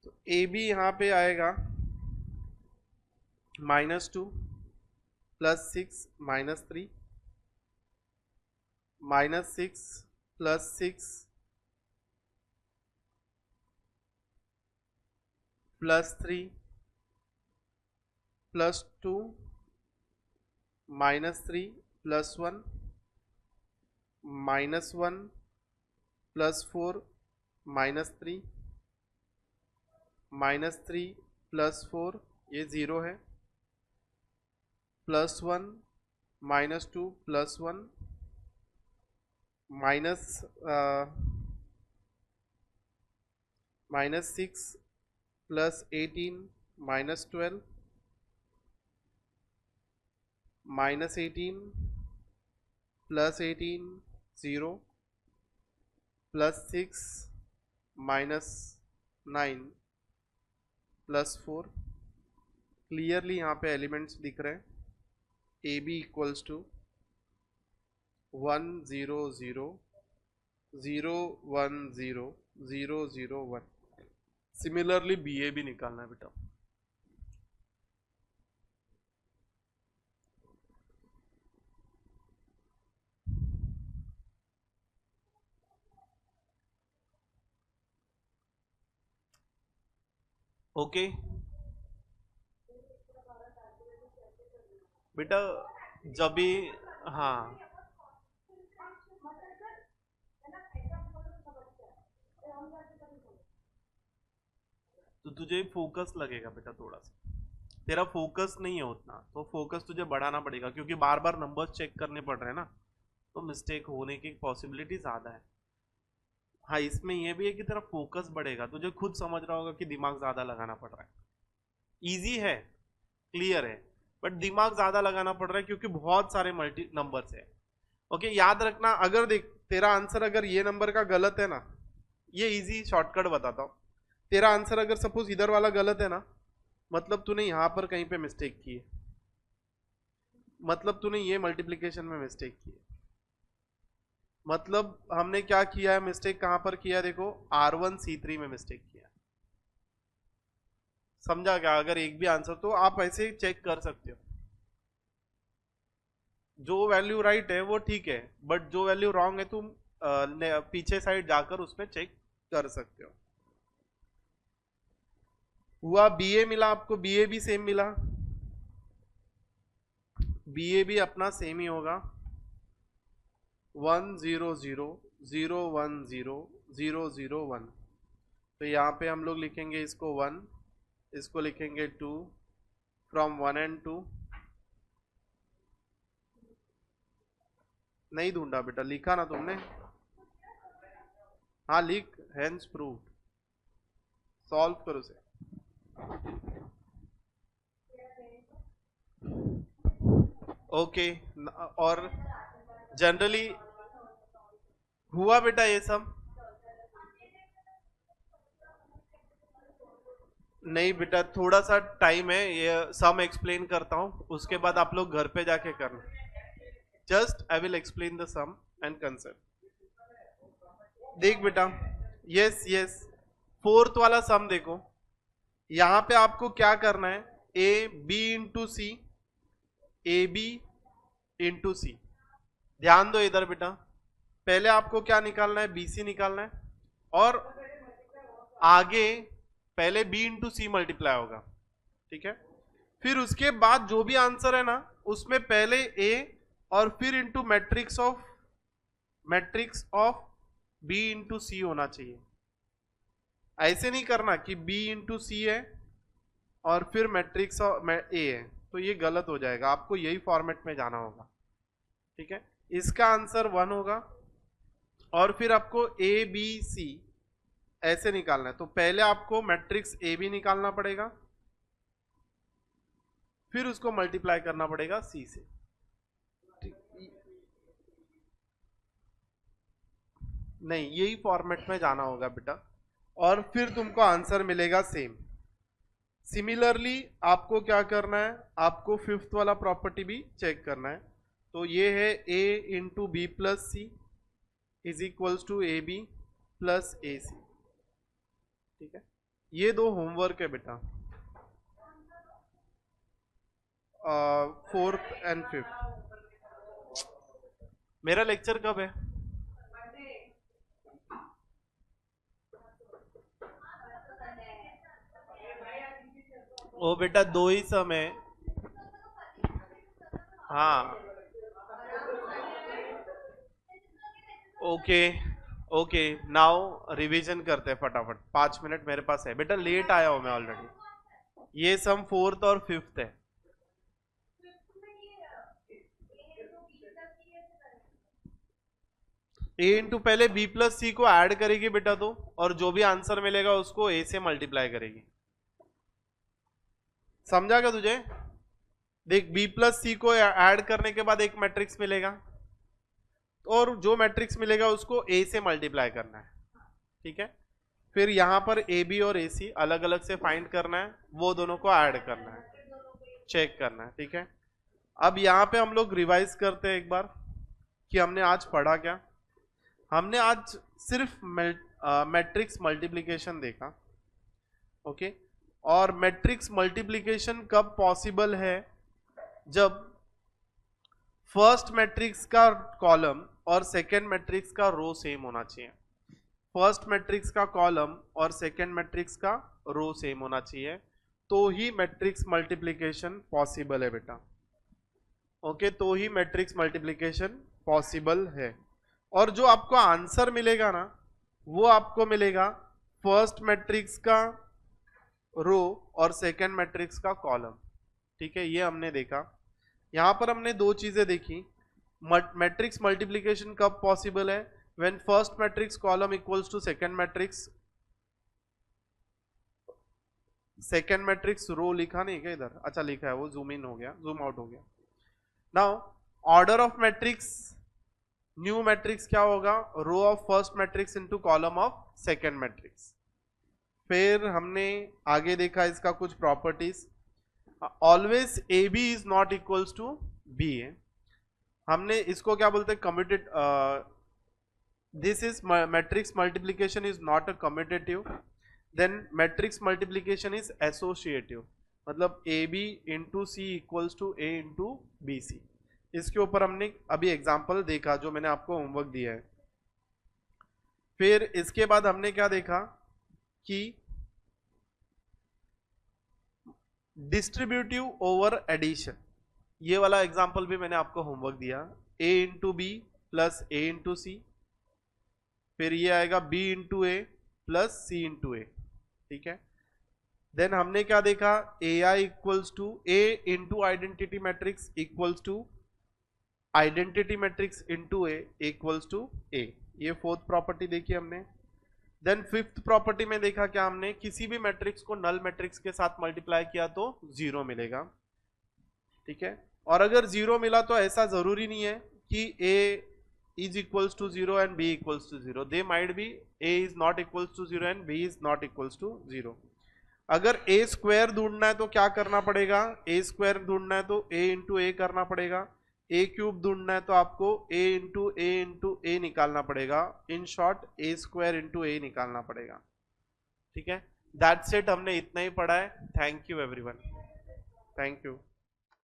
A: तो ए बी यहाँ पे आएगा -2 plus 6 -3 -6 plus 6 plus 3 plus 2 -3 plus 1 -1 plus 4 -3 -3 plus 4, ये 0 है, +1 -2 plus 1 -6 plus 18 -12 -18 plus 18 0 plus 6 -9 plus 4. Clearly यहाँ पे एलिमेंट्स दिख रहे हैं. A B equals to 1 0 0 0 1 0 0 0 1. Similarly B A भी निकालना है बेटा. ओके बेटा, जब भी, हाँ तो तुझे फोकस लगेगा बेटा, थोड़ा सा तेरा फोकस नहीं है उतना, तो फोकस तुझे बढ़ाना पड़ेगा क्योंकि बार बार नंबर्स चेक करने पड़ रहे हैं ना, तो मिस्टेक होने की पॉसिबिलिटी ज़्यादा है. हाँ, इसमें यह भी है कि तेरा फोकस बढ़ेगा, तुझे खुद समझ रहा होगा कि दिमाग ज़्यादा लगाना पड़ रहा है. ईजी है, क्लियर है, बट दिमाग ज़्यादा लगाना पड़ रहा है क्योंकि बहुत सारे मल्टी नंबर्स है. ओके, याद रखना, अगर देख तेरा आंसर अगर ये नंबर का गलत है ना, ये इजी शॉर्टकट बताता हूँ. तेरा आंसर अगर सपोज इधर वाला गलत है ना, मतलब तूने यहाँ पर कहीं पे मिस्टेक की है, मतलब तूने ये मल्टीप्लिकेशन में मिस्टेक की है. मतलब हमने क्या किया है, मिस्टेक कहां पर किया है, देखो R1 C3 में मिस्टेक किया. समझा क्या? अगर एक भी आंसर, तो आप ऐसे चेक कर सकते हो. जो वैल्यू राइट है वो ठीक है, बट जो वैल्यू रॉन्ग है तुम पीछे साइड जाकर उसमें चेक कर सकते हो. हुआ BA मिला आपको, BA भी सेम मिला, BA भी अपना सेम ही होगा. 1 0 0 0 1 0 0 0 1. तो यहाँ पे हम लोग लिखेंगे इसको 1, इसको लिखेंगे 2, फ्रॉम 1 and 2. नहीं ढूंढा बेटा, लिखा ना तुमने? हाँ लिख, हेंस प्रूव्ड. सॉल्व करो उसे. ओके, और जनरली हुआ बेटा ये सब? नहीं बेटा, थोड़ा सा टाइम है, ये सम एक्सप्लेन करता हूँ, उसके बाद आप लोग घर पे जाके करना. Just I will explain the sum and concept. देख बेटा, यस यस, फोर्थ वाला सम देखो. यहां पे आपको क्या करना है, A B into C, A B into C. ध्यान दो इधर बेटा, पहले आपको क्या निकालना है, BC निकालना है, और आगे पहले B इंटू सी मल्टीप्लाई होगा. ठीक है, फिर उसके बाद जो भी आंसर है ना, उसमें पहले A और फिर into matrix of B into C होना चाहिए. ऐसे नहीं करना कि B इंटू सी है और फिर मैट्रिक्स A है, तो ये गलत हो जाएगा. आपको यही फॉर्मेट में जाना होगा. ठीक है, इसका आंसर 1 होगा, और फिर आपको ए बी सी ऐसे निकालना है। तो पहले आपको मैट्रिक्स ए बी निकालना पड़ेगा, फिर उसको मल्टीप्लाई करना पड़ेगा सी से। नहीं, यही फॉर्मेट में जाना होगा बेटा, और फिर तुमको आंसर मिलेगा सेम। सिमिलरली आपको क्या करना है, आपको फिफ्थ वाला प्रॉपर्टी भी चेक करना है। तो ये है a into B plus C is equals to A B plus A C. ठीक है, ये दो होमवर्क है बेटा, फोर्थ एंड फिफ्थ। मेरा लेक्चर कब है? ओ बेटा, दो ही समय। हाँ, ओके ओके, नाउ रिवीजन करते हैं फटाफट, 5 मिनट मेरे पास है बेटा, लेट आया हूं मैं ऑलरेडी। ये सम फोर्थ और फिफ्थ है। ए इंटू पहले बी प्लस सी को ऐड करेगी बेटा तो, और जो भी आंसर मिलेगा उसको ए से मल्टीप्लाई करेगी। समझा क्या तुझे? देख, बी प्लस सी को ऐड करने के बाद एक मैट्रिक्स मिलेगा, और जो मैट्रिक्स मिलेगा उसको ए से मल्टीप्लाई करना है। ठीक है, फिर यहां पर ए बी और ए सी अलग अलग से फाइंड करना है, वो दोनों को ऐड करना है, चेक करना है। ठीक है, अब यहाँ पे हम लोग रिवाइज करते हैं एक बार कि हमने आज पढ़ा क्या। हमने आज सिर्फ मैट्रिक्स मल्टीप्लिकेशन देखा। ओके, और मैट्रिक्स मल्टीप्लिकेशन कब पॉसिबल है? जब फर्स्ट मैट्रिक्स का कॉलम और सेकेंड मैट्रिक्स का रो सेम होना चाहिए। फर्स्ट मैट्रिक्स का कॉलम और सेकेंड मैट्रिक्स का रो सेम होना चाहिए, तो ही मैट्रिक्स मल्टीप्लिकेशन पॉसिबल है बेटा। ओके, तो ही मैट्रिक्स मल्टीप्लिकेशन पॉसिबल है। और जो आपको आंसर मिलेगा ना, वो आपको मिलेगा फर्स्ट मैट्रिक्स का रो और सेकेंड मैट्रिक्स का कॉलम। ठीक है, ये हमने देखा। यहां पर हमने दो चीजें देखी। मैट्रिक्स मल्टीप्लिकेशन कब पॉसिबल है? When first matrix column equals to second matrix row. लिखा नहीं क्या इधर? अच्छा लिखा है, वो जूम इन हो गया, जूम आउट हो गया। Now order of matrix, new matrix क्या होगा? Row of first matrix into column of second matrix. फिर हमने आगे देखा इसका कुछ properties. Always A B is not equals to B है। हमने इसको क्या बोलते हैं? Commutate. This is matrix multiplication is not a commutative. Then matrix multiplication is associative, मतलब A B into C equals to A into B C. इसके ऊपर हमने अभी एग्जाम्पल देखा जो मैंने आपको होमवर्क दिया है। फिर इसके बाद हमने क्या देखा कि डिस्ट्रीब्यूटिव ओवर एडिशन, ये वाला एग्जांपल भी मैंने आपको होमवर्क दिया। a into B plus A into C, फिर ये आएगा b into A plus C into A. ठीक है, देन हमने क्या देखा? A I equals to A into identity matrix equals to identity matrix into A equals to A. ये fourth property देखी हमने। देन फिफ्थ प्रॉपर्टी में देखा क्या हमने? किसी भी मैट्रिक्स को नल मैट्रिक्स के साथ मल्टीप्लाई किया तो जीरो मिलेगा। ठीक है, और अगर जीरो मिला तो ऐसा जरूरी नहीं है कि a is equals to zero and b equals to zero. They might be a is not equals to zero and b is not equals to zero. अगर a स्क्वायर ढूंढना है तो क्या करना पड़ेगा? a स्क्वायर ढूंढना है तो a इंटू ए करना पड़ेगा। a क्यूब ढूंढना है तो आपको a इंटू ए निकालना पड़ेगा। In short a square into A निकालना पड़ेगा। ठीक है, दैट्स इट, हमने इतना ही पढ़ा है। Thank you everyone, thank you.